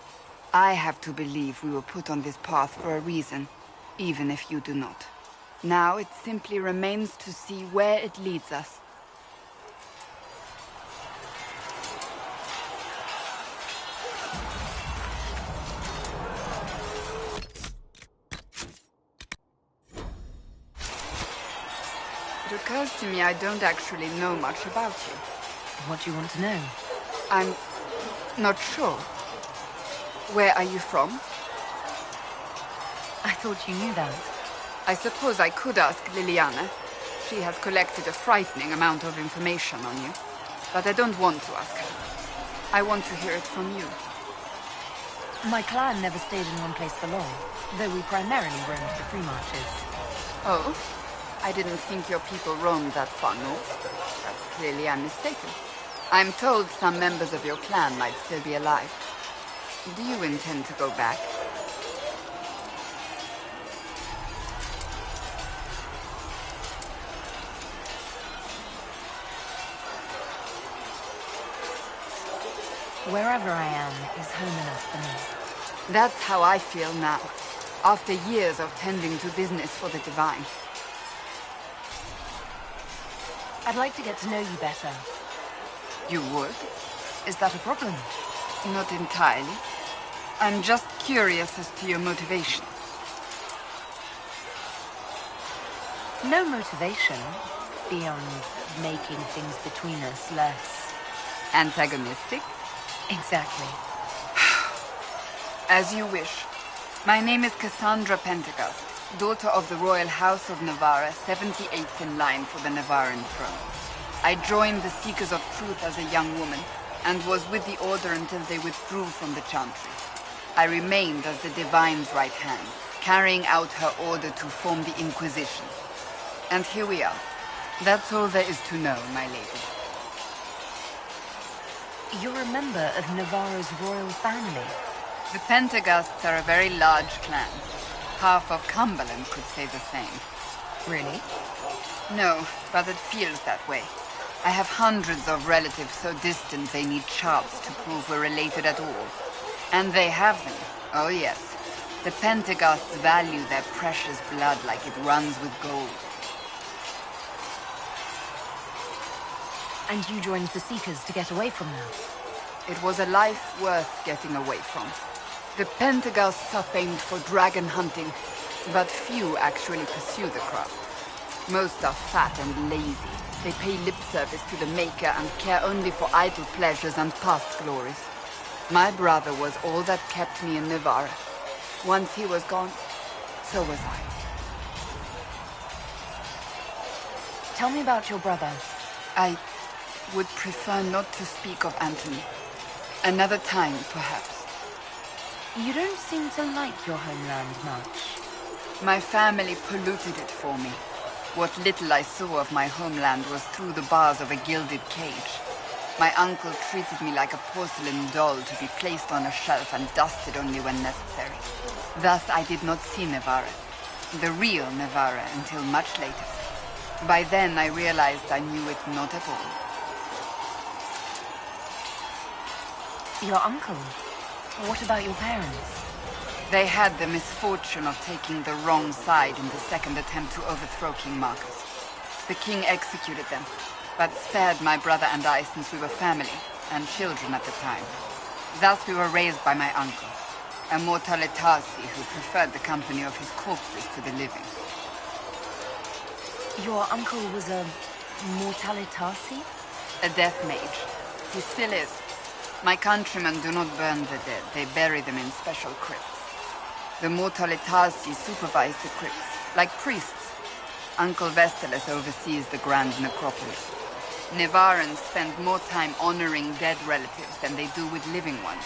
I have to believe we were put on this path for a reason, even if you do not. Now it simply remains to see where it leads us. It occurs to me I don't actually know much about you. What do you want to know? I'm not sure. Where are you from? I thought you knew that. I suppose I could ask Liliana. She has collected a frightening amount of information on you. But I don't want to ask her. I want to hear it from you. My clan never stayed in one place for long, though we primarily roamed the free marches. Oh? I didn't think your people roamed that far north. But clearly I'm mistaken. I'm told some members of your clan might still be alive. Do you intend to go back? Wherever I am is home enough for me. That's how I feel now, after years of tending to business for the Divine. I'd like to get to know you better. You would? Is that a problem? Not entirely. I'm just curious as to your motivation. No motivation, beyond making things between us less... antagonistic? Exactly. As you wish. My name is Cassandra Pendergast, daughter of the Royal House of Navarra, 78th in line for the Navarran throne. I joined the Seekers of Truth as a young woman, and was with the Order until they withdrew from the Chantry. I remained as the Divine's right hand, carrying out her order to form the Inquisition. And here we are. That's all there is to know, my lady. You're a member of Navarra's royal family. The Pentegasts are a very large clan. Half of Cumberland could say the same. Really? No, but it feels that way. I have hundreds of relatives so distant they need charts to prove we're related at all. And they have them. Oh yes. The Pentegasts value their precious blood like it runs with gold. And you joined the Seekers to get away from them? It was a life worth getting away from. The Pentegasts are famed for dragon hunting, but few actually pursue the craft. Most are fat and lazy. They pay lip service to the Maker and care only for idle pleasures and past glories. My brother was all that kept me in Navarra. Once he was gone, so was I. Tell me about your brother. I would prefer not to speak of Anthony. Another time, perhaps. You don't seem to like your homeland much. My family polluted it for me. What little I saw of my homeland was through the bars of a gilded cage. My uncle treated me like a porcelain doll to be placed on a shelf and dusted only when necessary. Thus I did not see Navarra, the real Navarra, until much later. By then I realized I knew it not at all. Your uncle? What about your parents? They had the misfortune of taking the wrong side in the second attempt to overthrow King Marcus. The king executed them, but spared my brother and I since we were family, and children at the time. Thus we were raised by my uncle, a Mortalitasi who preferred the company of his corpses to the living. Your uncle was a Mortalitasi? A death mage. He still is. My countrymen do not burn the dead, they bury them in special crypts. The Mortalitasi supervise the crypts, like priests. Uncle Vestalis oversees the grand necropolis. Navarrans spend more time honoring dead relatives than they do with living ones.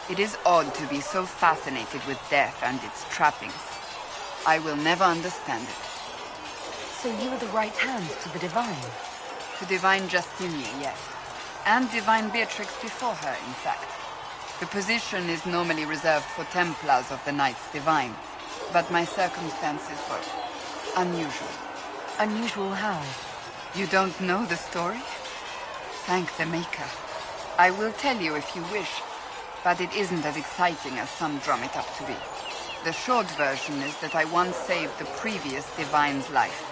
It is odd to be so fascinated with death and its trappings. I will never understand it. So you were the right hand to the Divine? To Divine Justinia, yes. And Divine Beatrix before her, in fact. The position is normally reserved for Templars of the Knights Divine, but my circumstances were unusual. Unusual how? You don't know the story? Thank the Maker. I will tell you if you wish, but it isn't as exciting as some drum it up to be. The short version is that I once saved the previous Divine's life.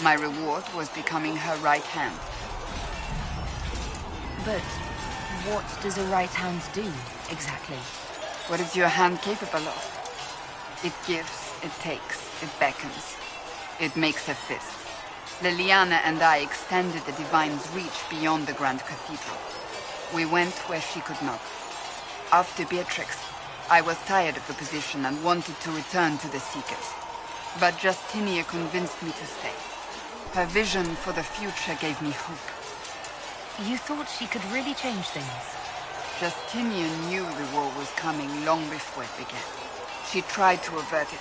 My reward was becoming her right hand. But what does a right hand do, exactly? What is your hand capable of? It gives, it takes, it beckons. It makes a fist. Liliana and I extended the Divine's reach beyond the Grand Cathedral. We went where she could not. After Beatrix, I was tired of the position and wanted to return to the Seekers. But Justinia convinced me to stay. Her vision for the future gave me hope. You thought she could really change things? Justinia knew the war was coming long before it began. She tried to avert it,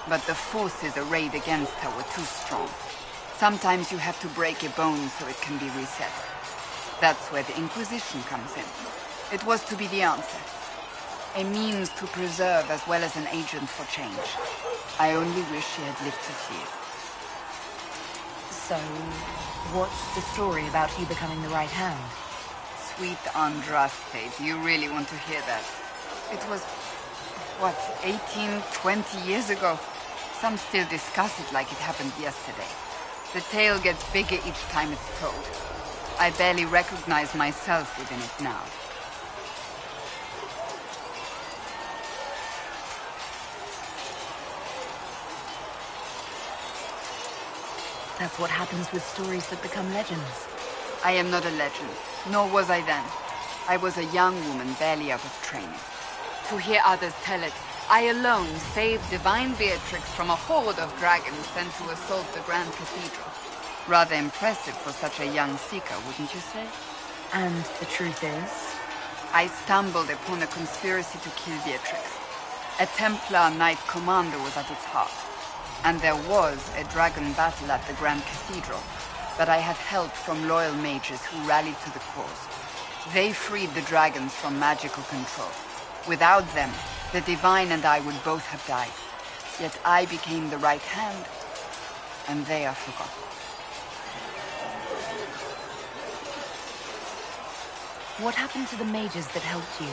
but the forces arrayed against her were too strong. Sometimes you have to break a bone so it can be reset. That's where the Inquisition comes in. It was to be the answer. A means to preserve as well as an agent for change. I only wish she had lived to see it. So, what's the story about you becoming the right hand? Sweet Andraste, do you really want to hear that? It was, what, 18, 20 years ago? Some still discuss it like it happened yesterday. The tale gets bigger each time it's told. I barely recognize myself within it now. That's what happens with stories that become legends. I am not a legend, nor was I then. I was a young woman barely out of training. To hear others tell it, I alone saved Divine Beatrix from a horde of dragons sent to assault the Grand Cathedral. Rather impressive for such a young seeker, wouldn't you say? And the truth is? I stumbled upon a conspiracy to kill Beatrix. A Templar Knight Commander was at its heart. And there was a dragon battle at the Grand Cathedral, but I had help from loyal mages who rallied to the cause. They freed the dragons from magical control. Without them, the Divine and I would both have died. Yet I became the right hand, and they are forgotten. What happened to the mages that helped you?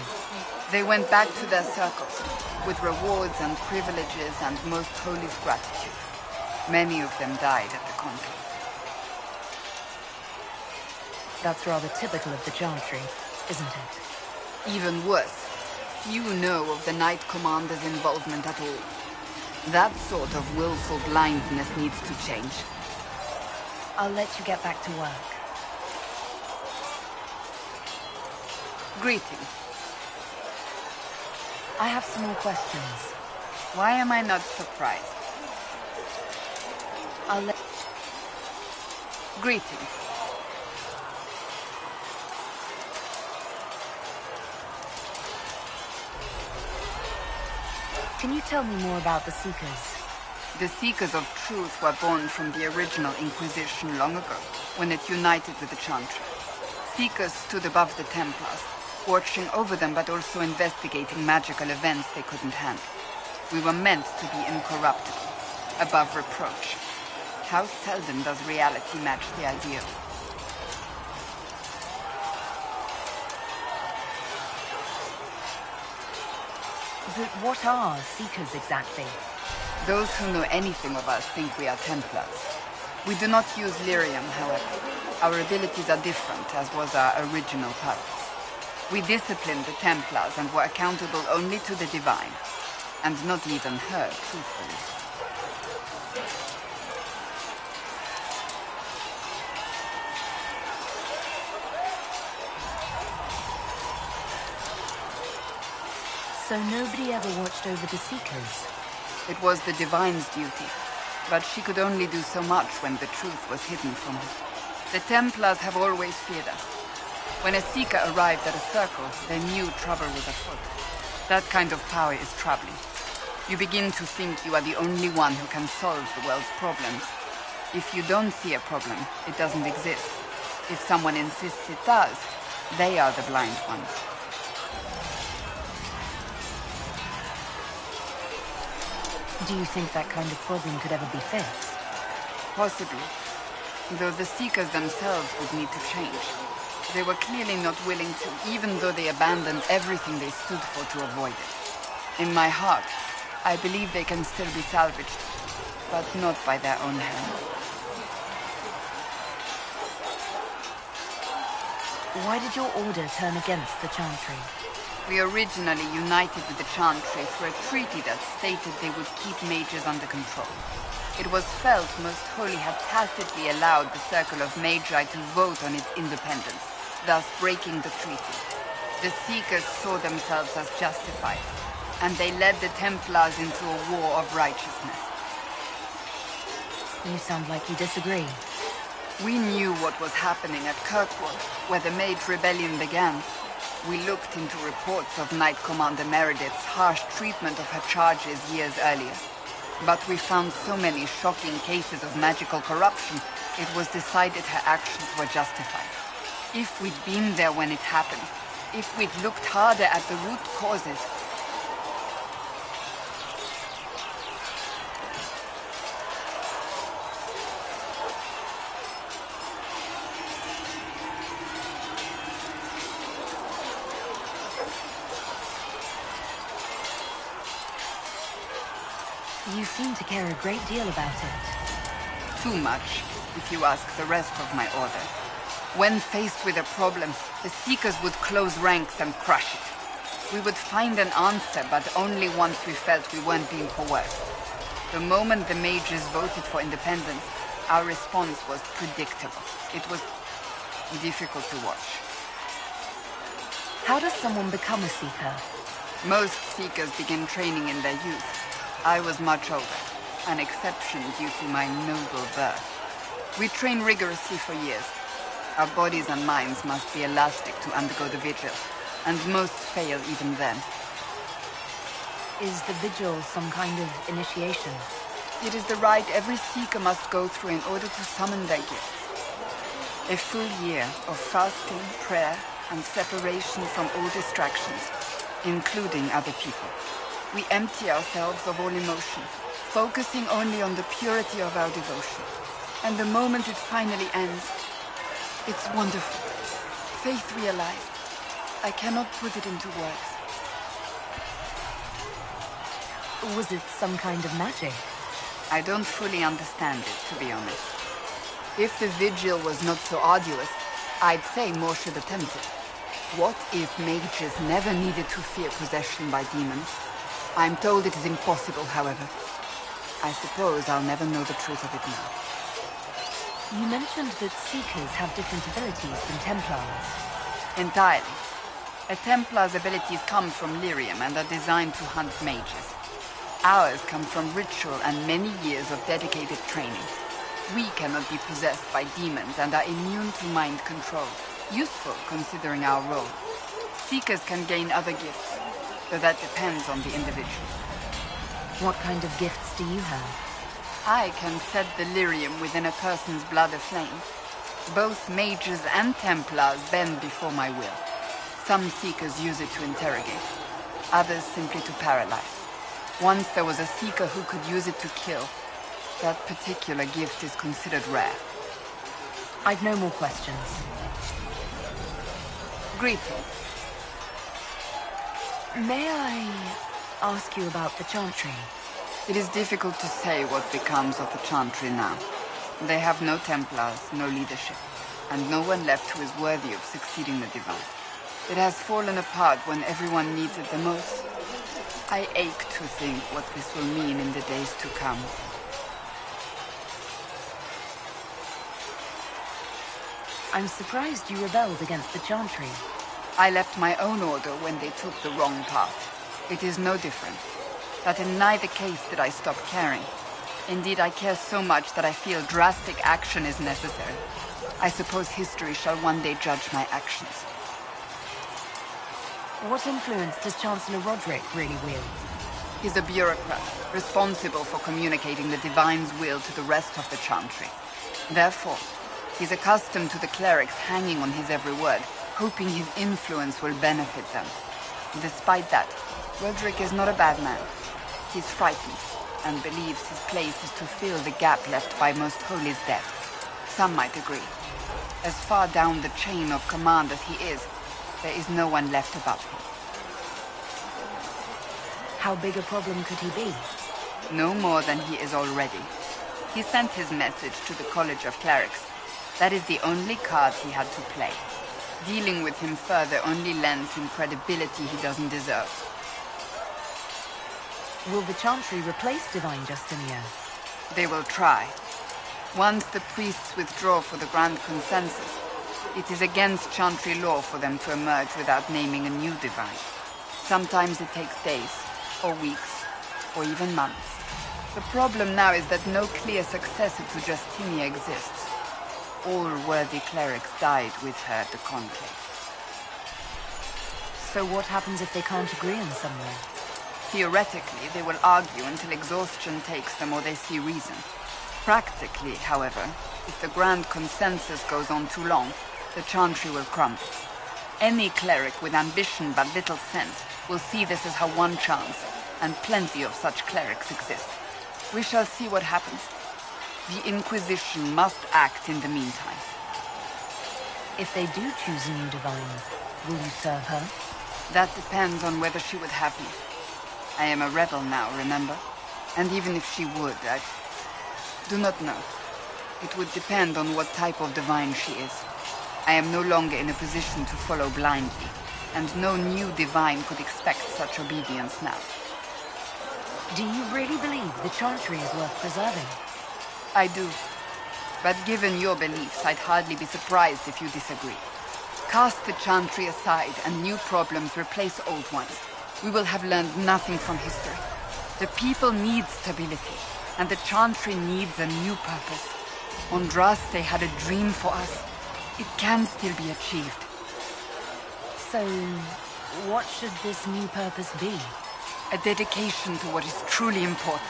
They went back to their circles, with rewards and privileges and most holy gratitude. Many of them died at the conflict. That's rather typical of the Chantry, isn't it? Even worse, few know of the Knight Commander's involvement at all. That sort of willful blindness needs to change. I'll let you get back to work. Greetings. I have some more questions. Why am I not surprised? I'll let... Greetings. Can you tell me more about the Seekers? The Seekers of Truth were born from the original Inquisition long ago, when it united with the Chantry. Seekers stood above the Templars, watching over them but also investigating magical events they couldn't handle. We were meant to be incorruptible, above reproach. How seldom does reality match the ideal? But what are Seekers exactly? Those who know anything of us think we are Templars. We do not use lyrium, however. Our abilities are different, as was our original purpose. We disciplined the Templars and were accountable only to the Divine, and not even her, truthfully. So nobody ever watched over the Seekers? It was the Divine's duty, but she could only do so much when the truth was hidden from her. The Templars have always feared us. When a Seeker arrived at a circle, they knew trouble was afoot. That kind of power is troubling. You begin to think you are the only one who can solve the world's problems. If you don't see a problem, it doesn't exist. If someone insists it does, they are the blind ones. Do you think that kind of problem could ever be fixed? Possibly. Though the Seekers themselves would need to change. They were clearly not willing to, even though they abandoned everything they stood for to avoid it. In my heart, I believe they can still be salvaged, but not by their own hand. Why did your order turn against the Chantry? We originally united with the Chantry through a treaty that stated they would keep mages under control. It was felt Most Holy had tacitly allowed the Circle of Magi to vote on its independence, thus breaking the treaty. The Seekers saw themselves as justified, and they led the Templars into a war of righteousness. You sound like you disagree. We knew what was happening at Kirkwood, where the Mage Rebellion began. We looked into reports of Knight Commander Meredith's harsh treatment of her charges years earlier. But we found so many shocking cases of magical corruption, it was decided her actions were justified. If we'd been there when it happened, if we'd looked harder at the root causes, You seem to care a great deal about it. Too much, if you ask the rest of my order. When faced with a problem, the Seekers would close ranks and crush it. We would find an answer, but only once we felt we weren't being coerced. The moment the mages voted for independence, our response was predictable. It was difficult to watch. How does someone become a Seeker? Most Seekers begin training in their youth. I was much older, an exception due to my noble birth. We train rigorously for years. Our bodies and minds must be elastic to undergo the vigil, and most fail even then. Is the vigil some kind of initiation? It is the rite every Seeker must go through in order to summon their gifts. A full year of fasting, prayer, and separation from all distractions, including other people. We empty ourselves of all emotion, focusing only on the purity of our devotion. And the moment it finally ends, it's wonderful. Faith realized. I cannot put it into words. Was it some kind of magic? I don't fully understand it, to be honest. If the vigil was not so arduous, I'd say more should attempt it. What if mages never needed to fear possession by demons? I'm told it is impossible, however. I suppose I'll never know the truth of it now. You mentioned that Seekers have different abilities than Templars. Entirely. A Templar's abilities come from Lyrium and are designed to hunt mages. Ours come from ritual and many years of dedicated training. We cannot be possessed by demons and are immune to mind control. Useful considering our role. Seekers can gain other gifts, though that depends on the individual. What kind of gifts do you have? I can set the lyrium within a person's blood aflame. Both mages and Templars bend before my will. Some Seekers use it to interrogate, others simply to paralyze. Once there was a Seeker who could use it to kill. That particular gift is considered rare. I've no more questions. Greetings. May I ask you about the Chantry? It is difficult to say what becomes of the Chantry now. They have no Templars, no leadership, and no one left who is worthy of succeeding the Divine. It has fallen apart when everyone needs it the most. I ache to think what this will mean in the days to come. I'm surprised you rebelled against the Chantry. I left my own order when they took the wrong path. It is no different. But in neither case did I stop caring. Indeed, I care so much that I feel drastic action is necessary. I suppose history shall one day judge my actions. What influence does Chancellor Roderick really wield? He's a bureaucrat, responsible for communicating the Divine's will to the rest of the Chantry. Therefore, he's accustomed to the clerics hanging on his every word, hoping his influence will benefit them. Despite that, Roderick is not a bad man. He's frightened, and believes his place is to fill the gap left by Most Holy's death. Some might agree. As far down the chain of command as he is, there is no one left above him. How big a problem could he be? No more than he is already. He sent his message to the College of Clerics. That is the only card he had to play. Dealing with him further only lends him credibility he doesn't deserve. Will the Chantry replace Divine Justinian? They will try. Once the priests withdraw for the Grand Consensus, it is against Chantry law for them to emerge without naming a new Divine. Sometimes it takes days, or weeks, or even months. The problem now is that no clear successor to Justinia exists. All worthy clerics died with her at the Conclave. So what happens if they can't agree on somewhere? Theoretically, they will argue until exhaustion takes them or they see reason. Practically, however, if the Grand Consensus goes on too long, the Chantry will crumble. Any cleric with ambition but little sense will see this as her one chance, and plenty of such clerics exist. We shall see what happens. The Inquisition must act in the meantime. If they do choose a new Divine, will you serve her? That depends on whether she would have me. I am a rebel now, remember? And even if she would, I do not know. It would depend on what type of Divine she is. I am no longer in a position to follow blindly, and no new Divine could expect such obedience now. Do you really believe the Chantry is worth preserving? I do. But given your beliefs, I'd hardly be surprised if you disagree. Cast the Chantry aside and new problems replace old ones. We will have learned nothing from history. The people need stability, and the Chantry needs a new purpose. Andraste had a dream for us. It can still be achieved. So, what should this new purpose be? A dedication to what is truly important.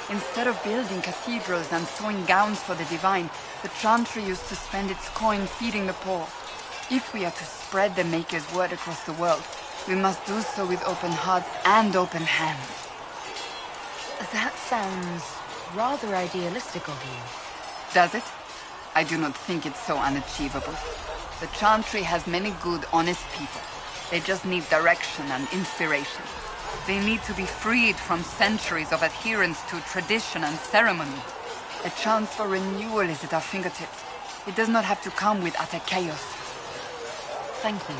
Instead of building cathedrals and sewing gowns for the divine, the Chantry used to spend its coin feeding the poor. If we are to spread the Maker's word across the world, we must do so with open hearts and open hands. That sounds rather idealistic of you. Does it? I do not think it's so unachievable. The Chantry has many good, honest people. They just need direction and inspiration. They need to be freed from centuries of adherence to tradition and ceremony. A chance for renewal is at our fingertips. It does not have to come with utter chaos. Thank you.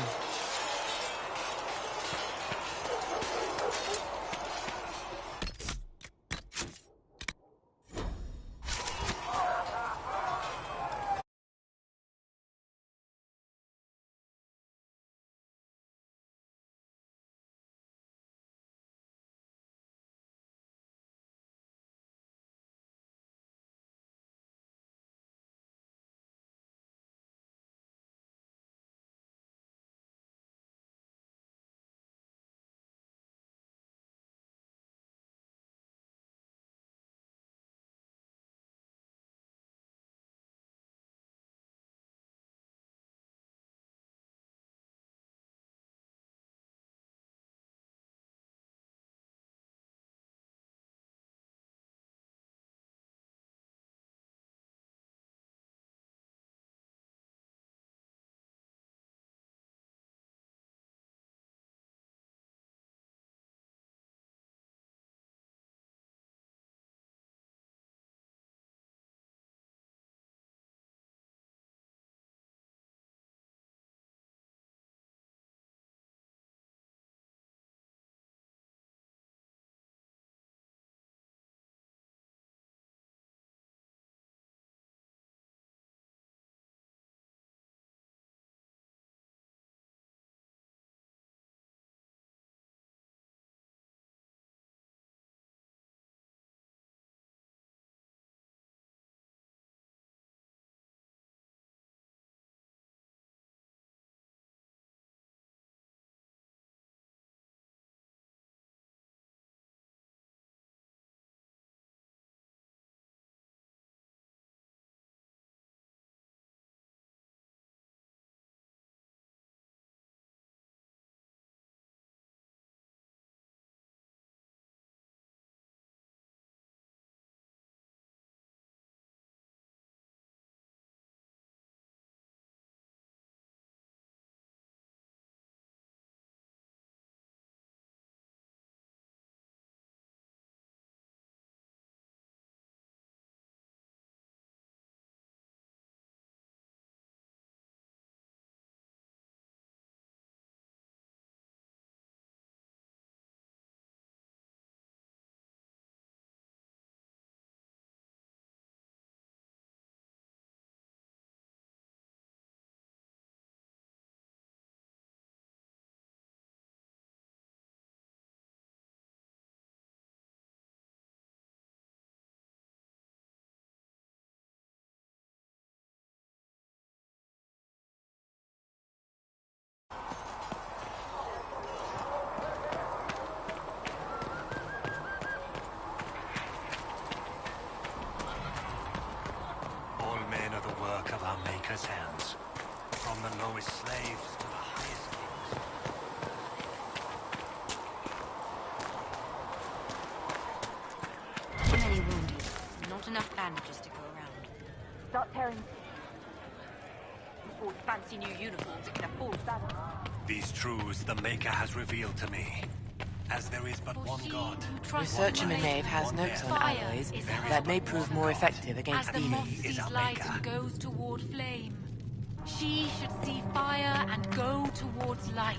Hands, from the lowest slaves to the highest kings. Too many wounded. Not enough bandages to go around. Stop tearing. Before fancy new uniforms, it can afford that. These truths the Maker has revealed to me. As there is but one God. Research in the Nave has notes on alloys that may prove more effective against As the moth sees light Maker. and goes toward flame, she should see fire and go towards light.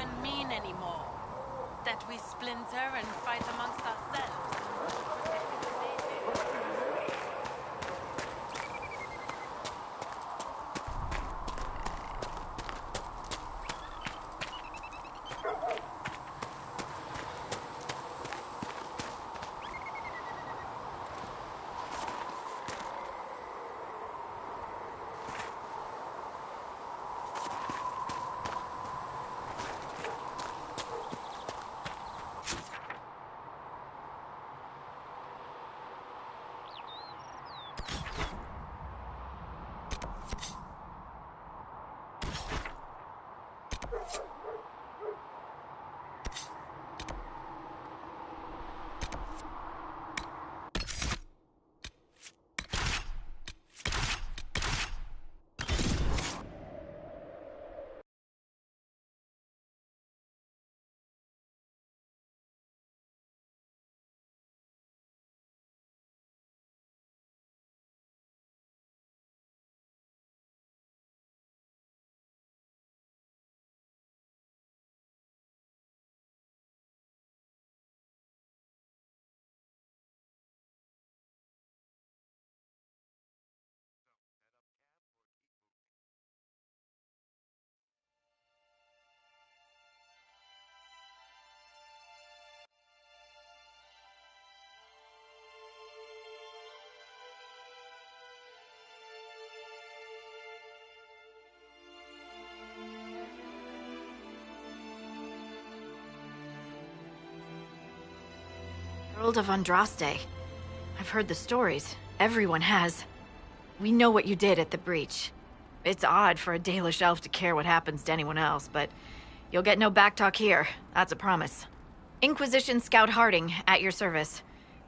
even mean anymore? That we splinter and fight amongst ourselves? Herald of Andraste. I've heard the stories. Everyone has. We know what you did at the breach. It's odd for a Dalish elf to care what happens to anyone else, but you'll get no backtalk here. That's a promise. Inquisition Scout Harding, at your service.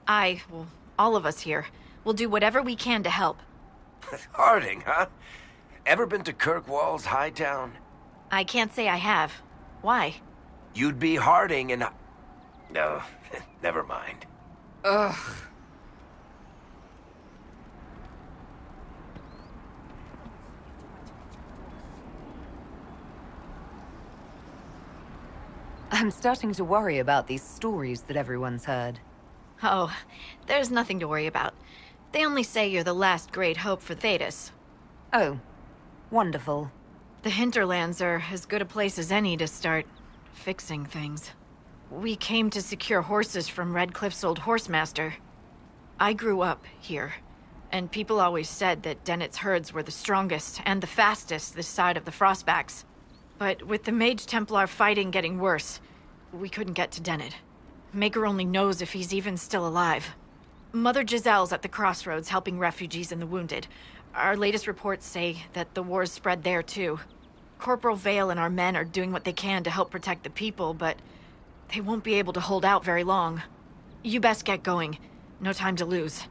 Well, all of us here, will do whatever we can to help. Harding, huh? Ever been to Kirkwall's Hightown? I can't say I have. Why? You'd be Harding and... No, never mind. Ugh. I'm starting to worry about these stories that everyone's heard. Oh, there's nothing to worry about. They only say you're the last great hope for Thedas. Oh, wonderful. The hinterlands are as good a place as any to start fixing things. We came to secure horses from Redcliffe's old horsemaster. I grew up here, and people always said that Dennett's herds were the strongest and the fastest this side of the Frostbacks. But with the Mage Templar fighting getting worse, we couldn't get to Dennett. Maker only knows if he's even still alive. Mother Giselle's at the crossroads helping refugees and the wounded. Our latest reports say that the war's spread there too. Corporal Vale and our men are doing what they can to help protect the people, but they won't be able to hold out very long. You best get going. No time to lose.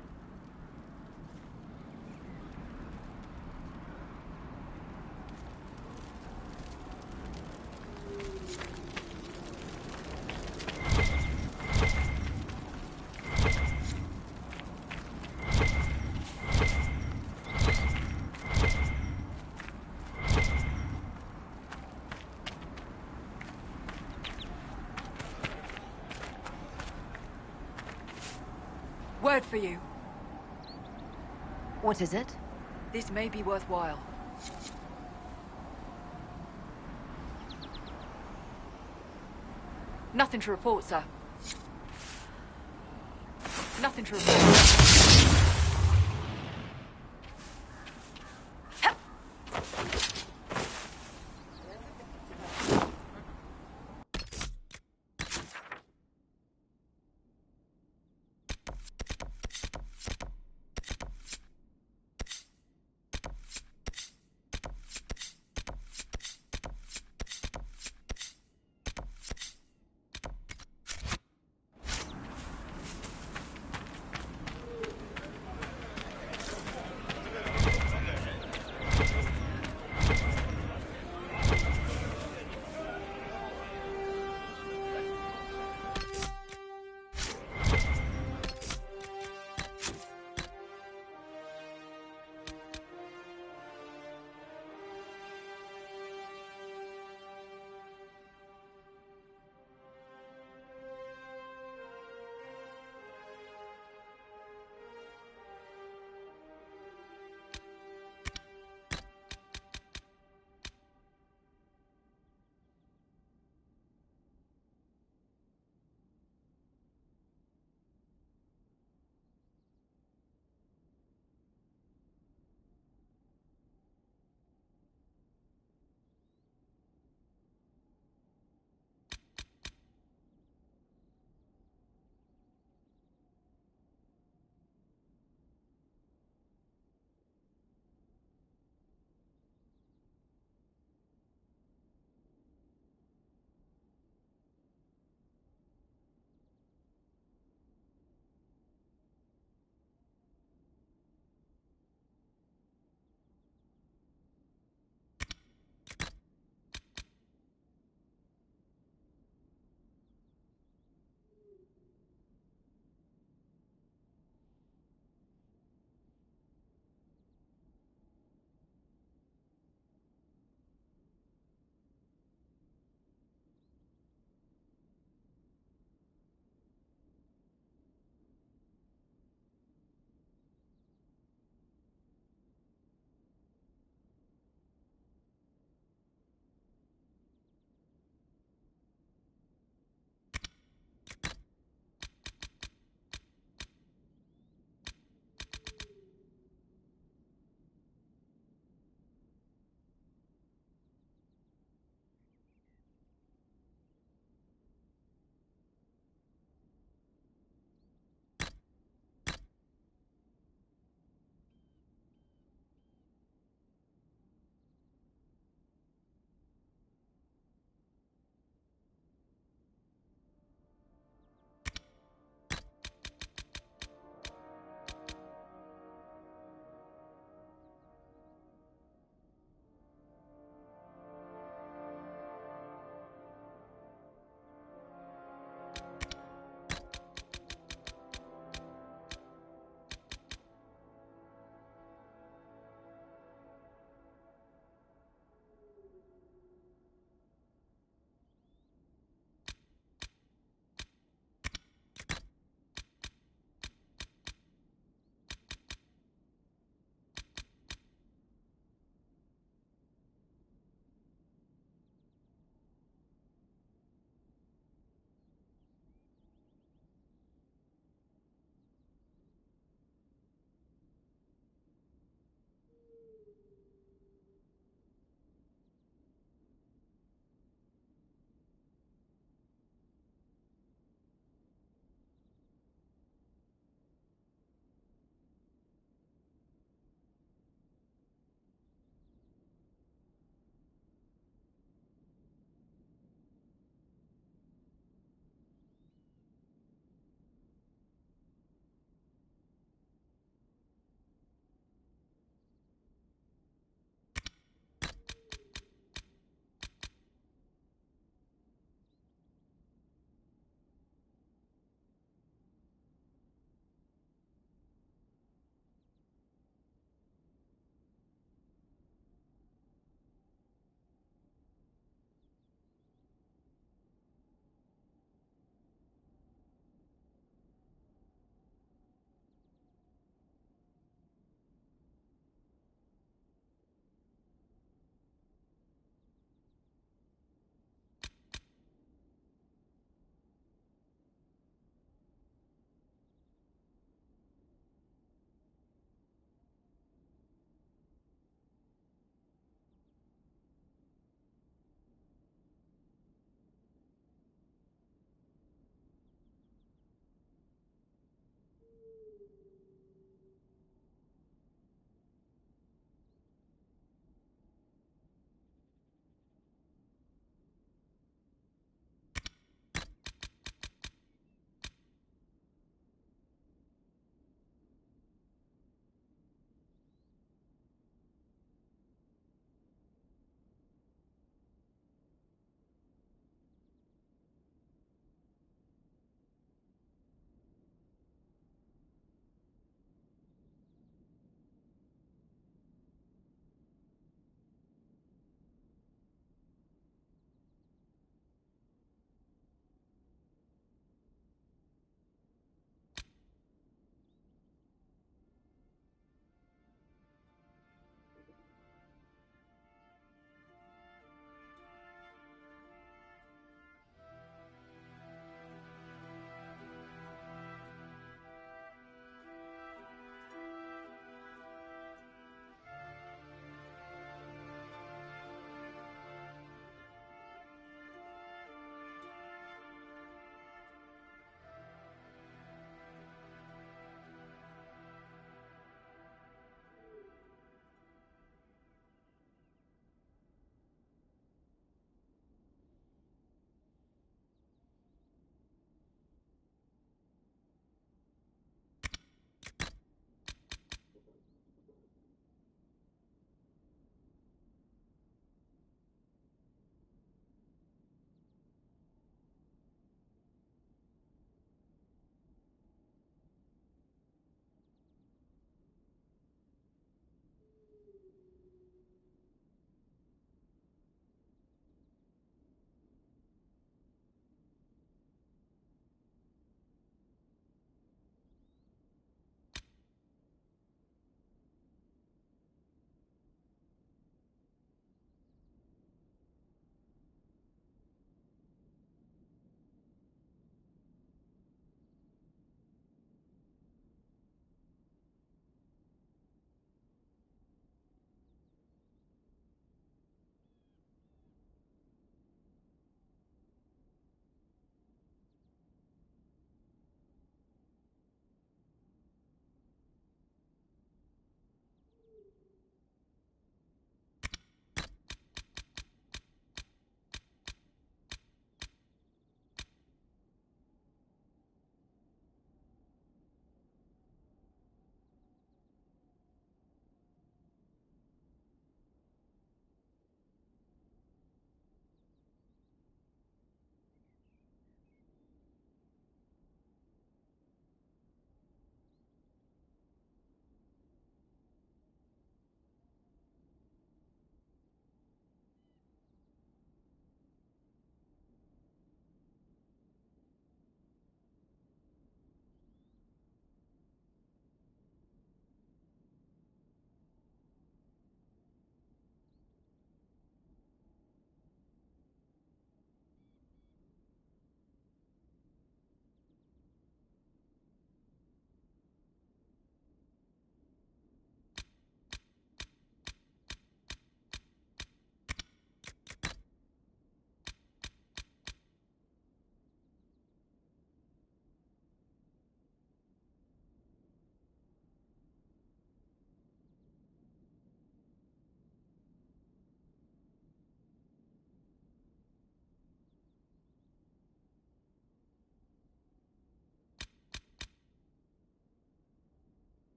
Word for you. What is it? This may be worthwhile. Nothing to report, sir. Nothing to report.